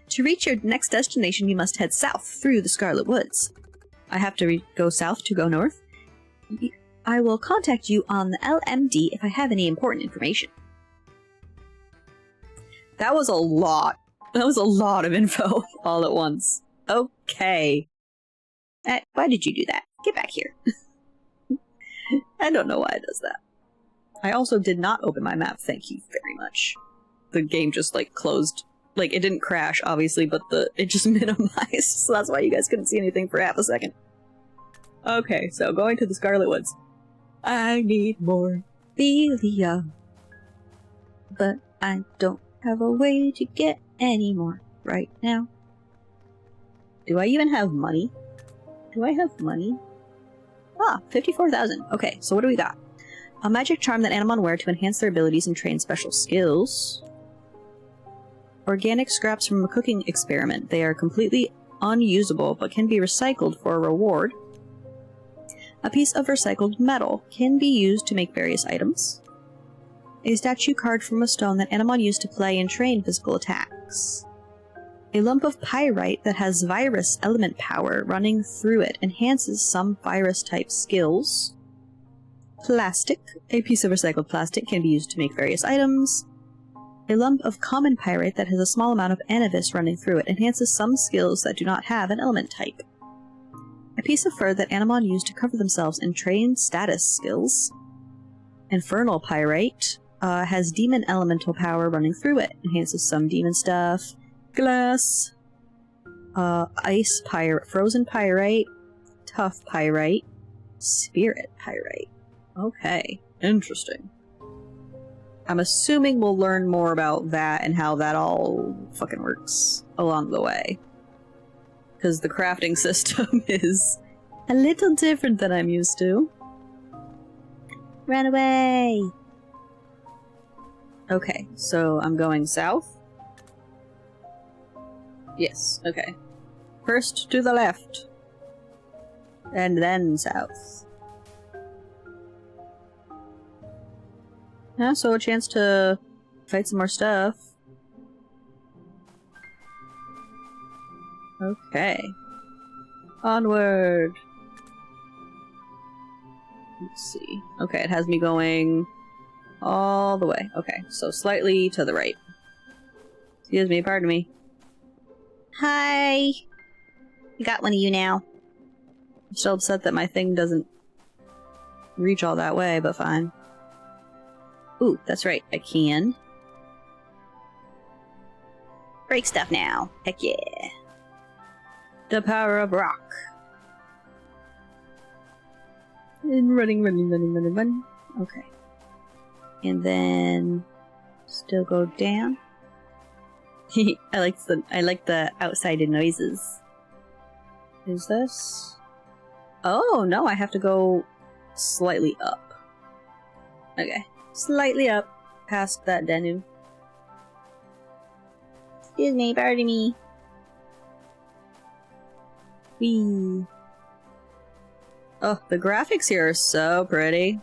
To reach your next destination, you must head south through the Scarlet Woods. I have to go south to go north? I will contact you on the LMD if I have any important information. That was a lot. That was a lot of info all at once. Okay. Why did you do that? Get back here. I don't know why it does that. I also did not open my map, thank you very much. The game just, closed. It didn't crash, obviously, but it just minimized, so that's why you guys couldn't see anything for half a second. Okay, so going to the Scarlet Woods. I need more Belia, but I don't have a way to get any more right now. Do I even have money? Do I have money? Ah, 54,000. Okay, so what do we got? A magic charm that Animon wear to enhance their abilities and train special skills. Organic scraps from a cooking experiment. They are completely unusable, but can be recycled for a reward. A piece of recycled metal can be used to make various items. A statue carved from a stone that Animon used to play and train physical attacks. A lump of pyrite that has virus element power running through it enhances some virus-type skills. Plastic. A piece of recycled plastic can be used to make various items. A lump of common pyrite that has a small amount of anivis running through it enhances some skills that do not have an element type. A piece of fur that Animon used to cover themselves and train status skills. Infernal pyrite has demon elemental power running through it, enhances some demon stuff. Glass. Ice pyrite, frozen pyrite, tough pyrite, spirit pyrite. Okay, interesting. I'm assuming we'll learn more about that and how that all fucking works along the way. Because the crafting system is a little different than I'm used to. Run away! Okay, so I'm going south? Yes, okay. First to the left. And then south. Yeah, so a chance to fight some more stuff. Okay. Onward! Let's see. Okay, it has me going all the way. Okay, so slightly to the right. Excuse me, pardon me. Hi! I got one of you now. I'm still upset that my thing doesn't reach all that way, but fine. Ooh, that's right, I can. Break stuff now. Heck yeah. The power of rock. And running. Okay. And then still go down. I like the outside noises. Is this? Oh no, I have to go slightly up. Okay. Slightly up past that Denu. Excuse me, pardon me. Whee. Oh, the graphics here are so pretty.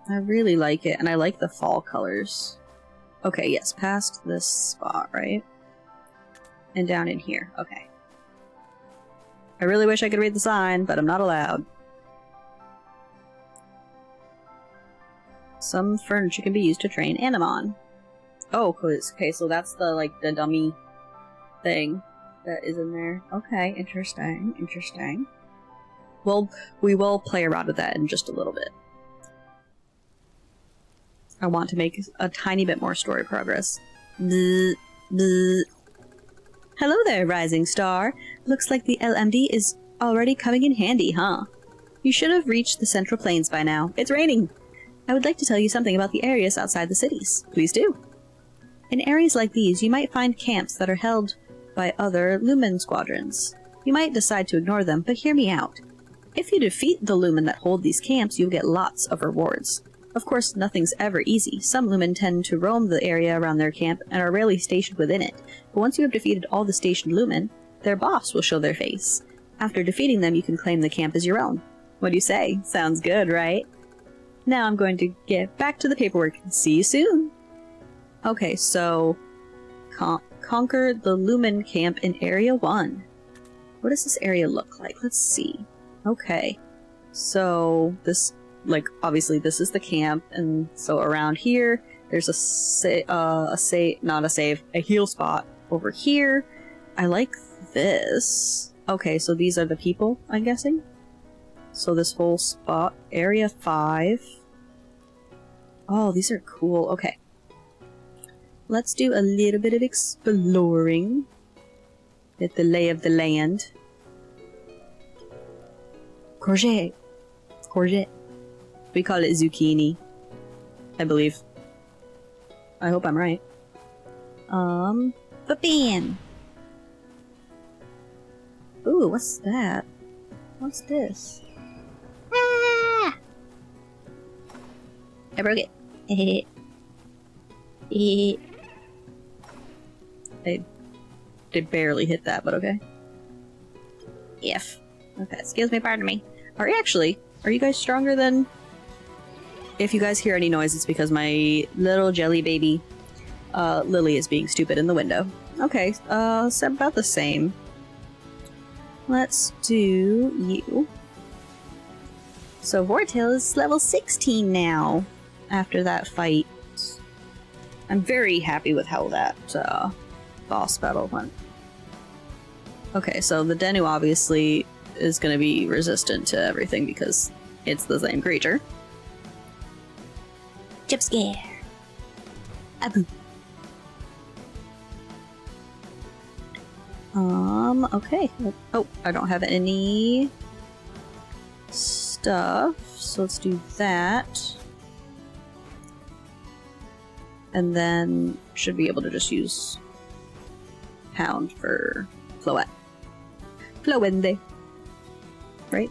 I really like it, and I like the fall colors. Okay, yes, past this spot, right? And down in here, okay. I really wish I could read the sign, but I'm not allowed. Some furniture can be used to train Animon. Oh, okay, so that's the dummy thing that is in there. Okay, interesting. Well, we will play around with that in just a little bit. I want to make a tiny bit more story progress. Hello there, rising star. Looks like the LMD is already coming in handy, huh? You should have reached the Central Plains by now. It's raining! I would like to tell you something about the areas outside the cities. Please do. In areas like these, you might find camps that are held by other Lumen squadrons. You might decide to ignore them, but hear me out. If you defeat the Lumen that hold these camps, you'll get lots of rewards. Of course, nothing's ever easy. Some Lumen tend to roam the area around their camp and are rarely stationed within it. But once you have defeated all the stationed Lumen, their boss will show their face. After defeating them, you can claim the camp as your own. What do you say? Sounds good, right? Now I'm going to get back to the paperwork. See you soon! Okay, so... conquer the Lumen camp in Area 1. What does this area look like? Let's see. Okay. So, this... obviously this is the camp, and so around here, there's a heal spot over here. I like this. Okay, so these are the people, I'm guessing? So this whole spot, Area 5. Oh, these are cool. Okay. Let's do a little bit of exploring. Get the lay of the land. Courgette. We call it zucchini. I believe. I hope I'm right. Ba-bam! Ooh, what's that? What's this? Ah! I broke it. I barely hit that, but okay. If. Okay, excuse me, pardon me. Are you guys stronger than... If you guys hear any noise, it's because my little jelly baby, Lily, is being stupid in the window. Okay, it's about the same. Let's do you. So Vortail is level 16 now, after that fight. I'm very happy with how that boss battle went. Okay, so the Denu obviously is going to be resistant to everything because it's the same creature. Jump scare. Abu. Okay. Oh, I don't have any stuff, so let's do that. And then should be able to just use Pound for Floette. Flowende. Right?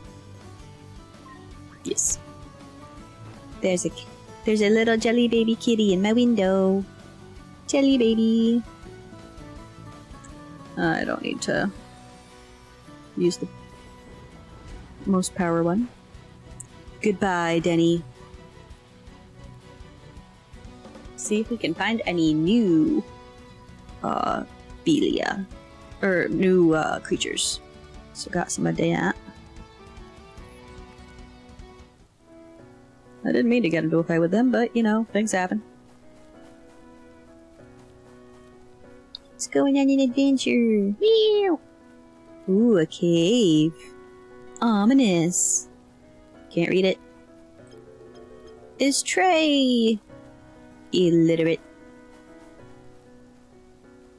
Yes. There's a little jelly baby kitty in my window. Jelly baby. I don't need to use the most power one. Goodbye, Denny. See if we can find any new Belia. Or new creatures. So got some of that. I didn't mean to get into a fight with them, but you know, things happen. Let's go on an adventure. Meow. Ooh, a cave. Ominous. Can't read it. Is Trey illiterate?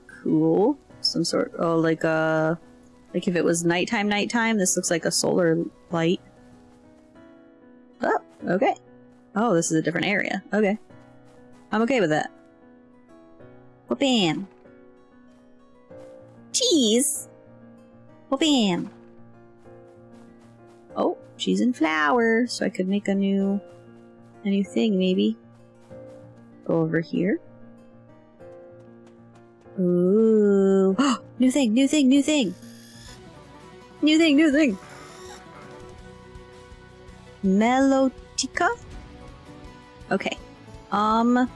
Cool. Some sort. Oh, like if it was nighttime, this looks like a solar light. Oh, okay. Oh, this is a different area. Okay. I'm okay with that. Well, bam. Cheese. Well, bam. Oh, she's in flower, so I could make a new thing, maybe. Go over here. Ooh. New thing. Melotica? Okay. I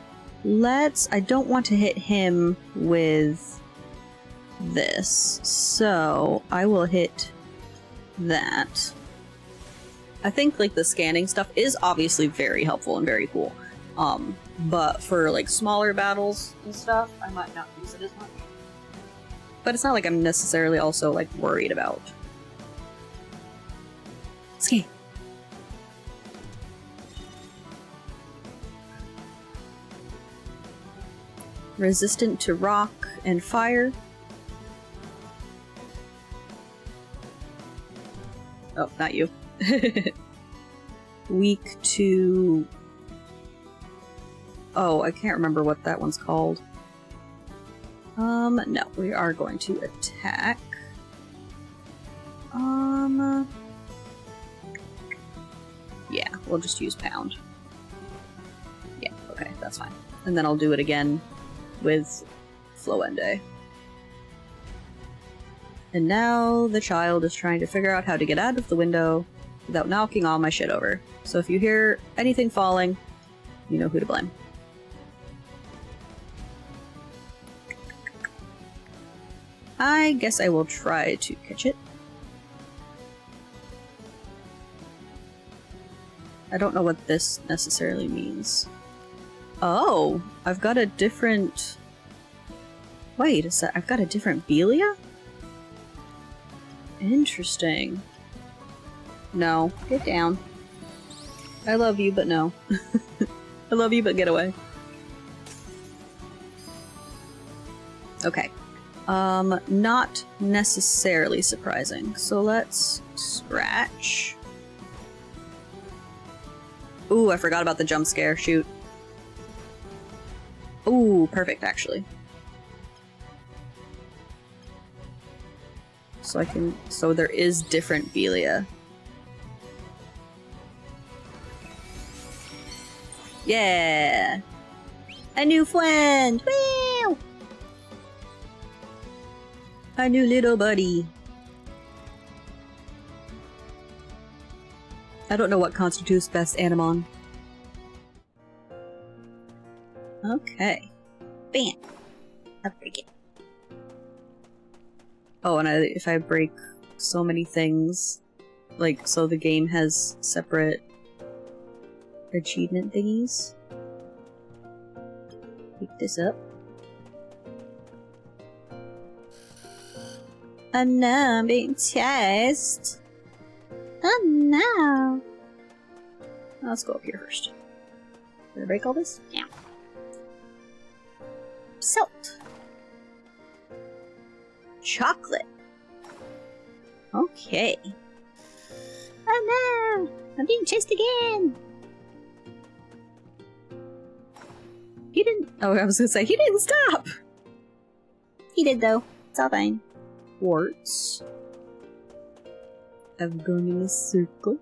don't want to hit him with this, so I will hit that. I think, like, the scanning stuff is obviously very helpful and very cool. But for, like, smaller battles and stuff, I might not use it as much. But it's not like I'm necessarily also, like, worried about. Ski. Resistant to rock and fire. Oh, not you. Weak to... Oh, I can't remember what that one's called. No, we are going to attack. Yeah, we'll just use Pound. Yeah, okay, that's fine. And then I'll do it again with Flowende. And now the child is trying to figure out how to get out of the window without knocking all my shit over. So if you hear anything falling, you know who to blame. I guess I will try to catch it. I don't know what this necessarily means. Oh, I've got a different... Wait, is that... I've got a different Belia? Interesting. No, get down. I love you, but no. I love you, but get away. Okay. Not necessarily surprising. So let's scratch. Ooh, I forgot about the jump scare. Shoot. Ooh, perfect, actually. So I can... So there is different Belia. Yeah! A new friend! Woo! A new little buddy. I don't know what constitutes best Animon. Okay. Bam. I'll break it. Oh, and if I break so many things, like, so the game has separate achievement thingies. Pick this up. Oh no, I'm being chased. Oh no. Let's go up here first. Did I break all this? Yeah. Salt. Chocolate. Okay. Oh no! I'm being chased again! He didn't. Oh, I was gonna say, he didn't stop! He did though. It's all fine. Quartz. I've gone in a circle.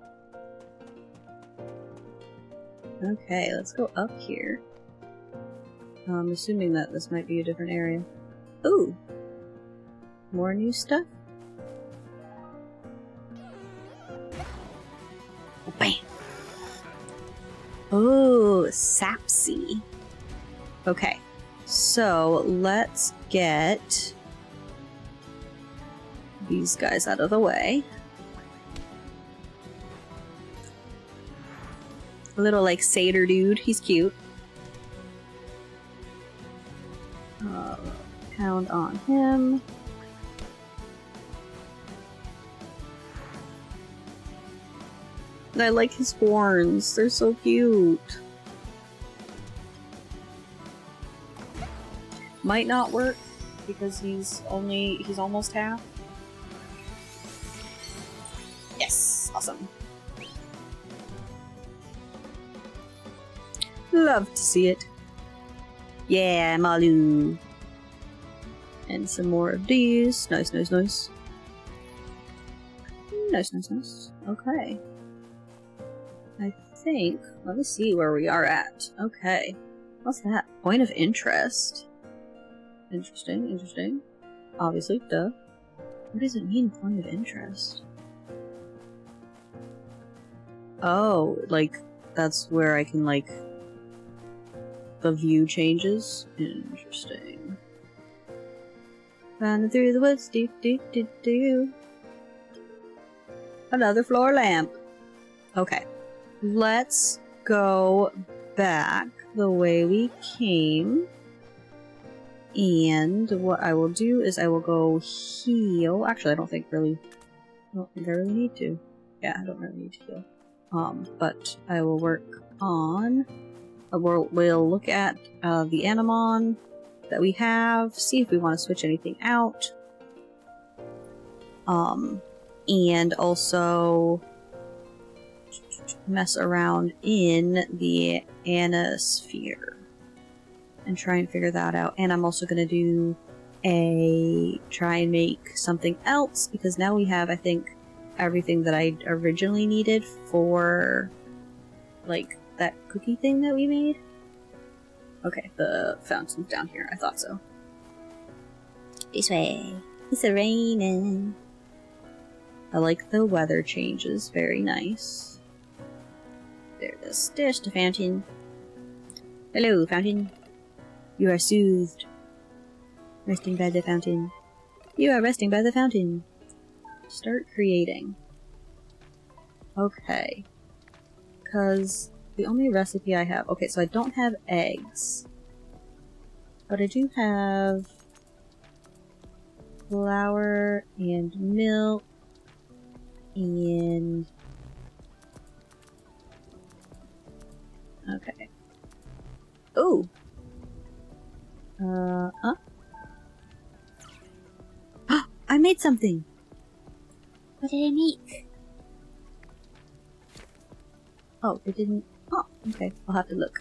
Okay, let's go up here. I'm assuming that this might be a different area. Ooh! More new stuff? Bam! Oh, Sapsy. Okay, so let's get these guys out of the way. A little like satyr dude, he's cute. Pound on him. And I like his horns, they're so cute. Might not work because he's almost half. Yes, awesome. Love to see it. Yeah, Malu. And some more of these. Nice, nice, nice. Nice, nice, nice. Okay. I think, let me see where we are at. Okay. What's that? Point of interest. Interesting, interesting. Obviously, duh. What does it mean, point of interest? Oh, like, that's where I can, like, the view changes? Interesting. Running through the woods, do do do do. Another floor lamp. Okay. Let's go back the way we came. And what I will do is I will go heal. Actually, I don't think I really need to. Yeah, I don't really need to heal. But I will work on. We'll look at the Animon that we have, see if we want to switch anything out. And also mess around in the Anosphere and try and figure that out. And I'm also going to try and make something else, because now we have, I think, everything that I originally needed for, like, that cookie thing that we made. Okay, the fountain's down here. I thought so. This way. It's raining. I like the weather changes. Very nice. There it is. There's the fountain. Hello, fountain. You are soothed. Resting by the fountain. You are resting by the fountain. Start creating. Okay. Because the only recipe I have... Okay, so I don't have eggs. But I do have flour and milk and... Okay. Ooh! I made something! What did I make? Oh, it didn't... Oh, okay. I'll have to look.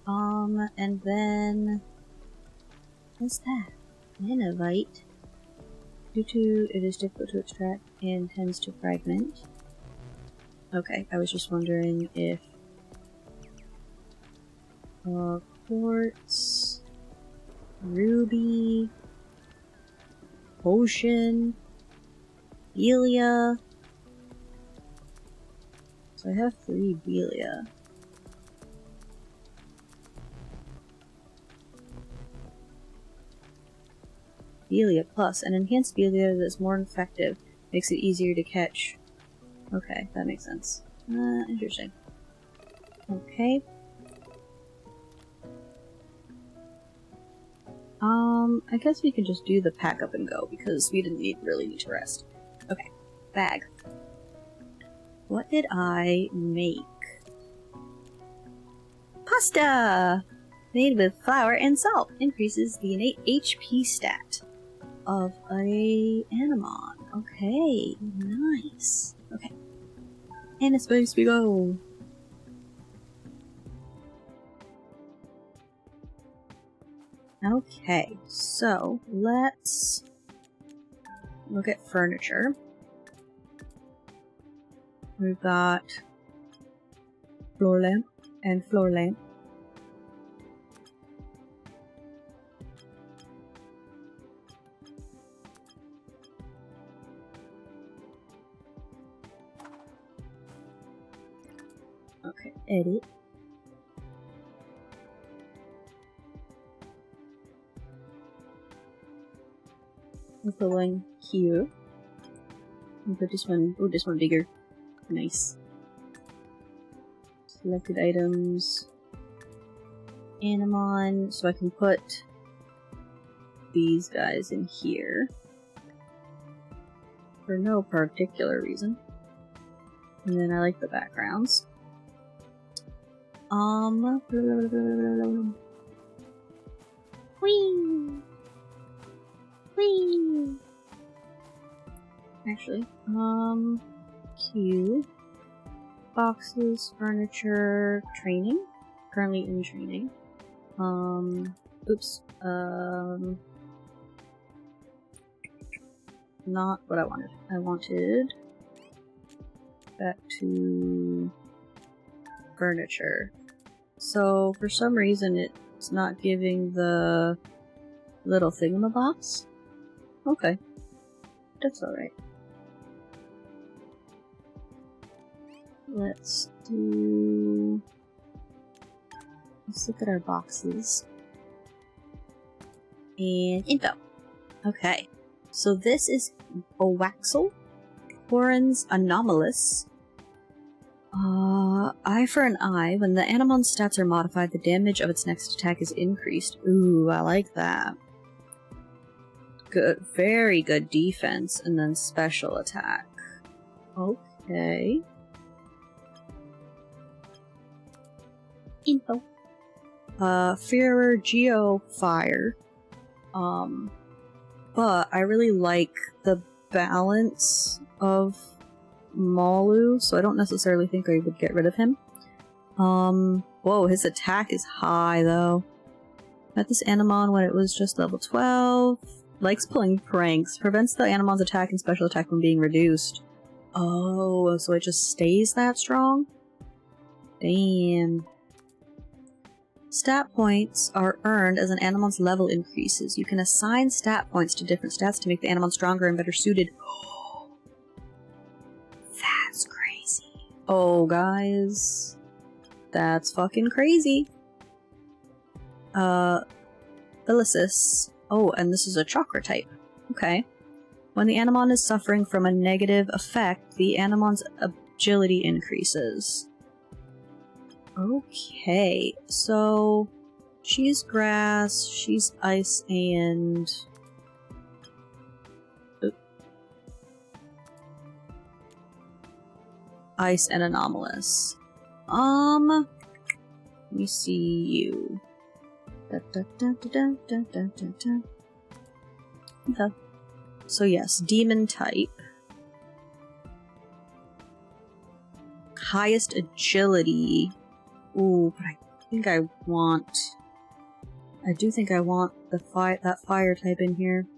And then... What's that? Nanovite. Due to it is difficult to extract and tends to fragment. Okay, I was just wondering if Quartz, ruby, potion, Belia. So I have 3 Belia. Belia plus, an enhanced Belia that's more effective. Makes it easier to catch. Okay, that makes sense. Interesting. Okay. I guess we could just do the pack up and go, because we didn't really need to rest. Okay, bag. What did I make? Pasta! Made with flour and salt. Increases the innate HP stat of a Animon. Okay, nice. Okay. And it's space we go! Okay, so let's look at furniture. We've got floor lamp and floor lamp. Okay, edit. We'll put one here. We'll put this one. Oh, this one bigger. Nice. Selected items. Animon. So I can put these guys in here. For no particular reason. And then I like the backgrounds. Whee! Whee! Actually, Q. Boxes, furniture, training. Currently in training. Oops. Not what I wanted. I wanted back to furniture. So, for some reason, it's not giving the little thingamabox. Okay. That's alright. Let's look at our boxes. And info. Okay. So this is Owaxel, Horan's Anomalous. Eye for an eye. When the Animon's stats are modified, the damage of its next attack is increased. Ooh, I like that. Good, very good defense, and then special attack. Okay. Info. Fearer Geo Fire. But I really like the balance of Malu, so I don't necessarily think I would get rid of him. Whoa, his attack is high, though. Met this Animon when it was just level 12. Likes pulling pranks. Prevents the Animon's attack and special attack from being reduced. Oh, so it just stays that strong? Damn. Stat points are earned as an Animon's level increases. You can assign stat points to different stats to make the Animon stronger and better suited. That's crazy. Oh, guys. That's fucking crazy. Elysis. Oh, and this is a chakra type. Okay. When the Animon is suffering from a negative effect, the Animon's agility increases. Okay, so she's grass, she's ice, and ice and anomalous. Let me see you. Okay. So yes, demon type. Highest agility. Ooh, but I think I do think I want that fire type in here.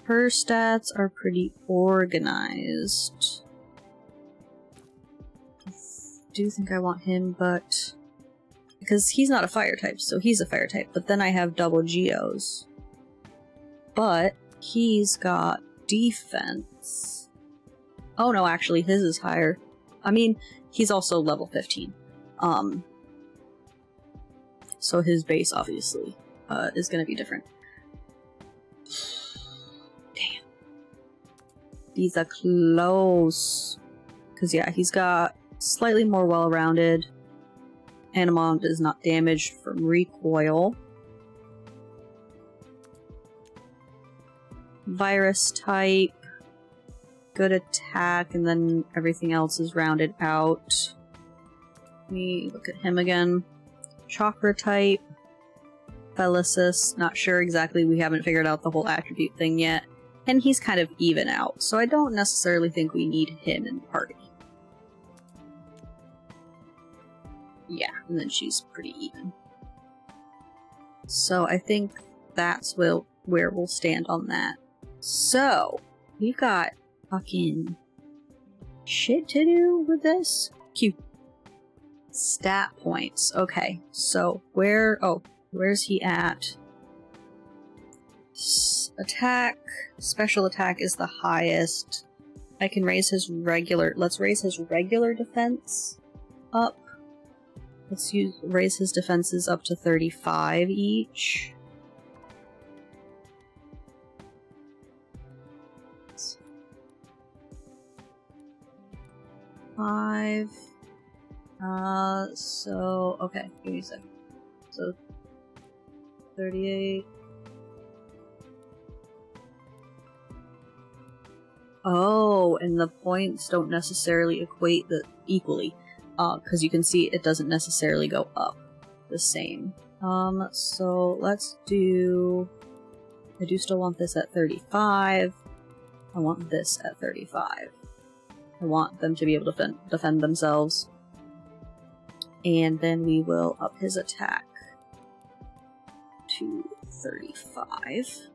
Her stats are pretty organized. I do think I want him, but Because he's not a fire type, so he's a fire type. But then I have double geos. But he's got defense. Oh no, actually, his is higher. I mean, he's also level 15. So his base, obviously, is gonna be different. Damn. These are close. Because, yeah, he's got slightly more well-rounded. Animon is not damaged from recoil. Virus type. Good attack, and then everything else is rounded out. Let me look at him again. Chakra type. Felicis. Not sure exactly. We haven't figured out the whole attribute thing yet. And he's kind of even out, so I don't necessarily think we need him in the party. Yeah, and then she's pretty even. So I think that's where we'll stand on that. So, we've got fucking shit to do with this. Cute. Stat points. Okay, so where's he at? Attack. Special attack is the highest. I can raise his regular. Let's raise his regular defense up. Let's raise his defenses up to 35 each. Five. So, okay, give me a second. So, 38. Oh, and the points don't necessarily equate equally. Because you can see it doesn't necessarily go up the same. So let's do... I do still want this at 35. I want this at 35. I want them to be able to defend themselves. And then we will up his attack to 35.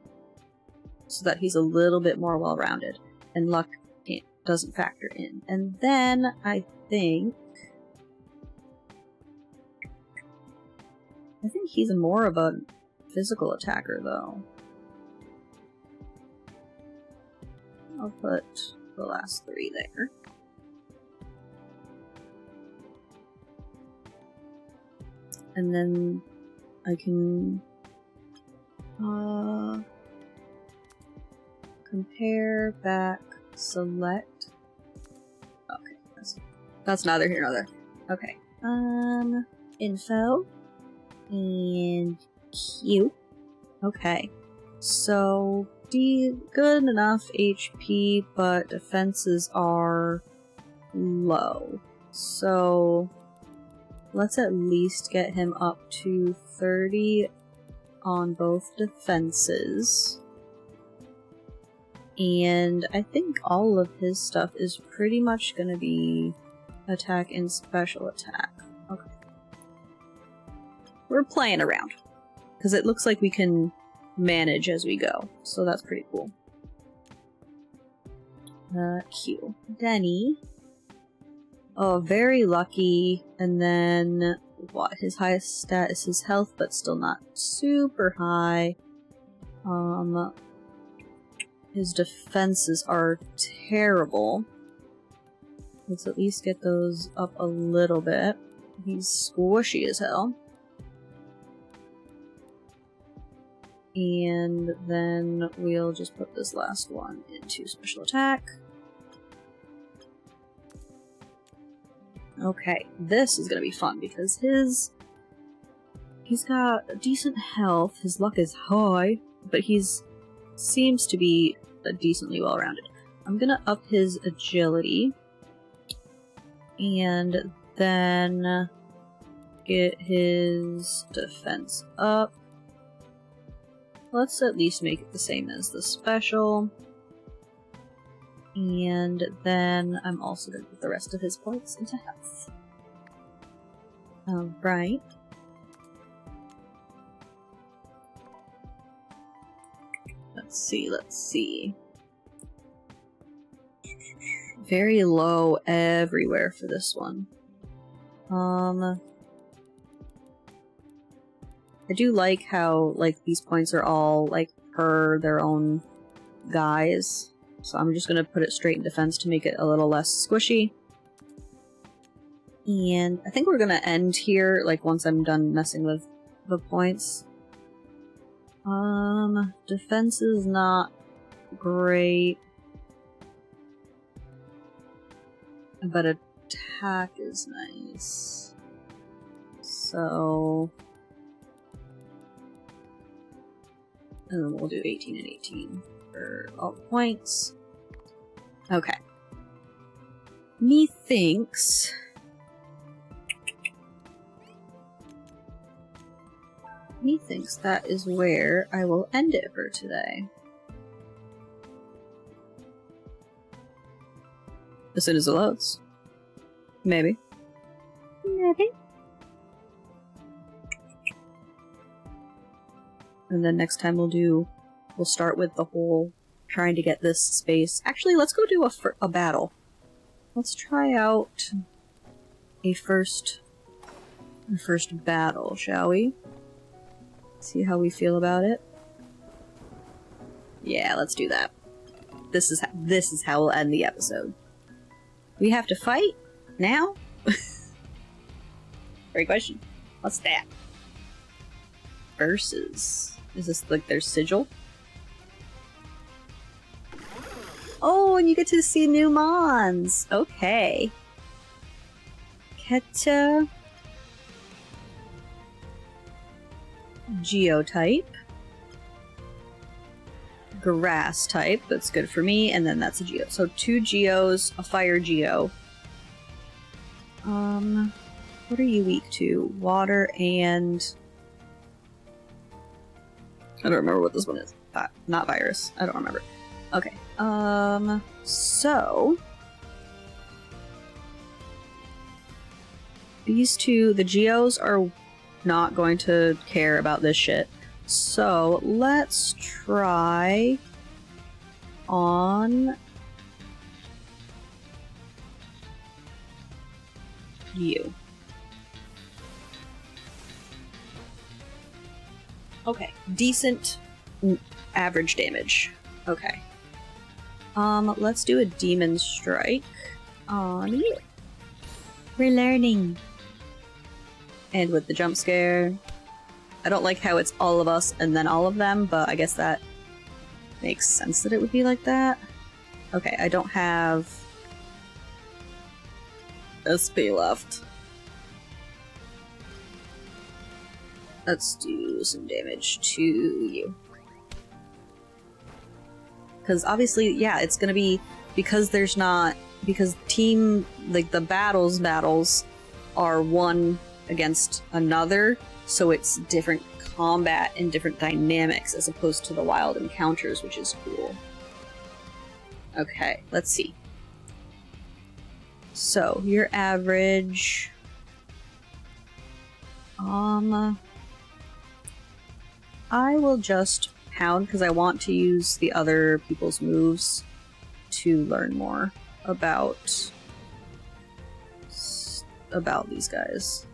So that he's a little bit more well-rounded. And luck doesn't factor in. And then I think he's more of a physical attacker, though. I'll put the last 3 there. And then I can compare, back, select. Okay, that's neither here nor there. Okay. Info. And Q. Okay. So, good enough HP, but defenses are low. So, let's at least get him up to 30 on both defenses. And I think all of his stuff is pretty much gonna be attack and special attack. Okay. We're playing around, because it looks like we can manage as we go, so that's pretty cool. Q. Denny. Oh, very lucky, and then, what, his highest stat is his health, but still not super high. His defenses are terrible. Let's at least get those up a little bit. He's squishy as hell. And then we'll just put this last one into special attack. Okay, this is gonna be fun because he's got decent health, his luck is high, but seems to be decently well-rounded. I'm gonna up his agility and then get his defense up. Let's at least make it the same as the special. And then I'm also going to put the rest of his points into health. Alright. Let's see. Very low everywhere for this one. I do like how, like, these points are all, like, per their own guys. So I'm just gonna put it straight in defense to make it a little less squishy. And I think we're gonna end here, like, once I'm done messing with the points. Defense is not great. But attack is nice. So... and then we'll do 18 and 18 for all the points. Okay. Methinks that is where I will end it for today. As soon as it loads. Maybe. Maybe. And then next time we'll start with the whole trying to get this space. Actually, let's go do a battle. Let's try out a first battle, shall we? See how we feel about it. Yeah, let's do that. This is how we'll end the episode. We have to fight now? Great question. What's that? Versus. Is this like their sigil? Oh, and you get to see new mons! Okay. Keta. Geotype. Grass type, that's good for me, and then that's a Geo. So 2 Geos, a Fire Geo. What are you weak to? Water and... I don't remember what this one is. Not virus. I don't remember. Okay. So... these two, the Geos are not going to care about this shit. So, let's try on you. Okay, decent average damage. Okay. Let's do a demon strike on you. We're learning. And with the jump scare, I don't like how it's all of us and then all of them, but I guess that makes sense that it would be like that. Okay, I don't have SP left. Let's do some damage to you. Because obviously, yeah, it's gonna be, because there's not, because team, like the battles are one against another, so it's different combat and different dynamics as opposed to the wild encounters, which is cool. Okay, let's see. So, your average... I will just pound because I want to use the other people's moves to learn more about these guys.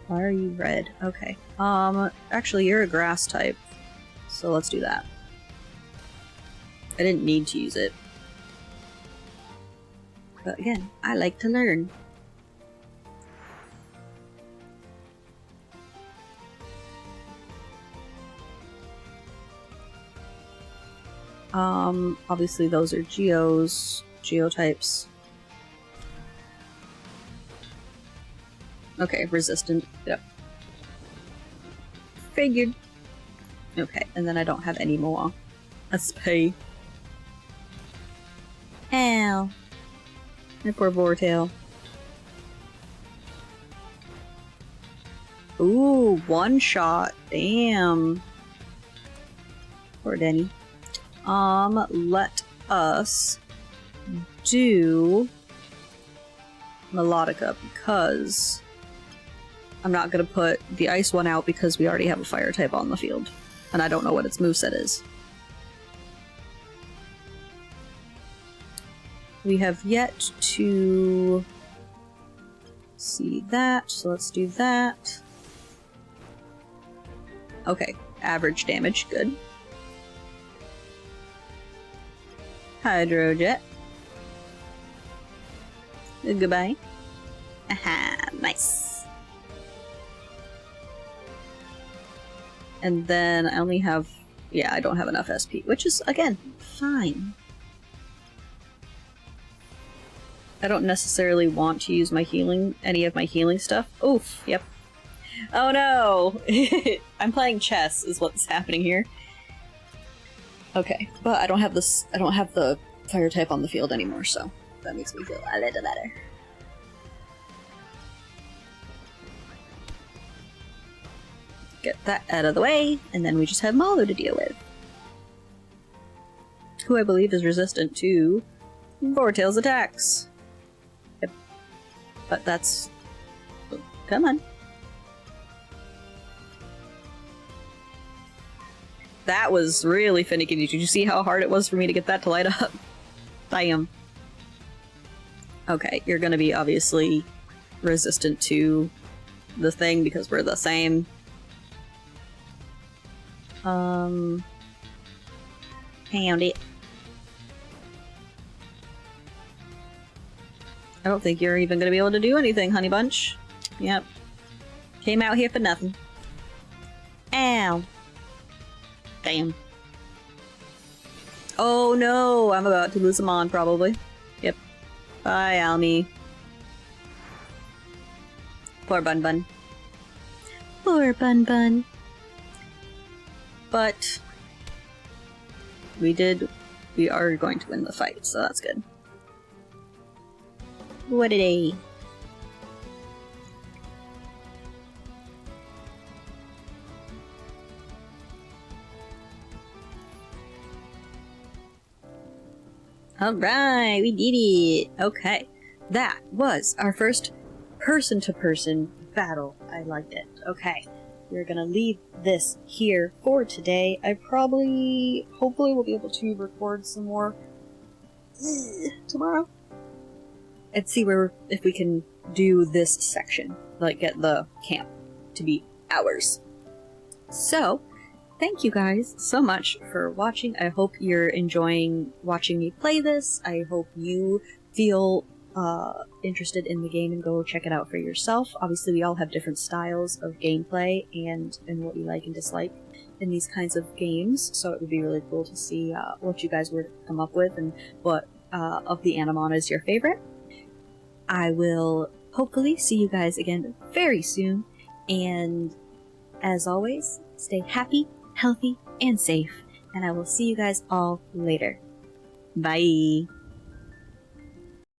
Why are you red? Okay. Actually, you're a grass type, so let's do that. I didn't need to use it. But again, I like to learn. Obviously those are geotypes. Okay, resistant. Yep. Figured. Okay, and then I don't have any more. SP. Ow. My poor Vortail. Ooh, one shot. Damn. Poor Denny. Let us do Melodica because I'm not gonna put the ice one out because we already have a fire type on the field. And I don't know what its moveset is. We have yet to see that, so let's do that. Okay, average damage, good. Hydrojet. Goodbye. Aha, nice. And then I only have... yeah, I don't have enough SP, which is, again, fine. I don't necessarily want to use my healing, any of my healing stuff. Oof, yep. Oh no! I'm playing chess is what's happening here. Okay, but I don't have this, I don't have the fire type on the field anymore, so that makes me feel a little better. Get that out of the way, and then we just have Malo to deal with. Who I believe is resistant to Vortail's attacks. Yep. But that's... oh, come on. That was really finicky. Did you see how hard it was for me to get that to light up? Damn. Okay, you're gonna be obviously resistant to the thing because we're the same. Pound it. I don't think you're even gonna be able to do anything, honey bunch. Yep. Came out here for nothing. Ow. Damn. Oh no, I'm about to lose him on, probably. Yep. Bye, Almy. Poor Bun Bun. Poor Bun Bun. But we are going to win the fight, so that's good. What a day. Alright, we did it! Okay, that was our first person-to-person battle. I liked it. Okay, we're gonna leave this here for today. I hopefully will be able to record some more tomorrow. And see if we can do this section, like get the camp to be ours. So, thank you guys so much for watching. I hope you're enjoying watching me play this. I hope you feel interested in the game and go check it out for yourself. Obviously, we all have different styles of gameplay and what we like and dislike in these kinds of games, so it would be really cool to see what you guys would come up with and what of the Animon is your favorite. I will hopefully see you guys again very soon, and as always, stay happy, healthy, and safe, and I will see you guys all later. Bye!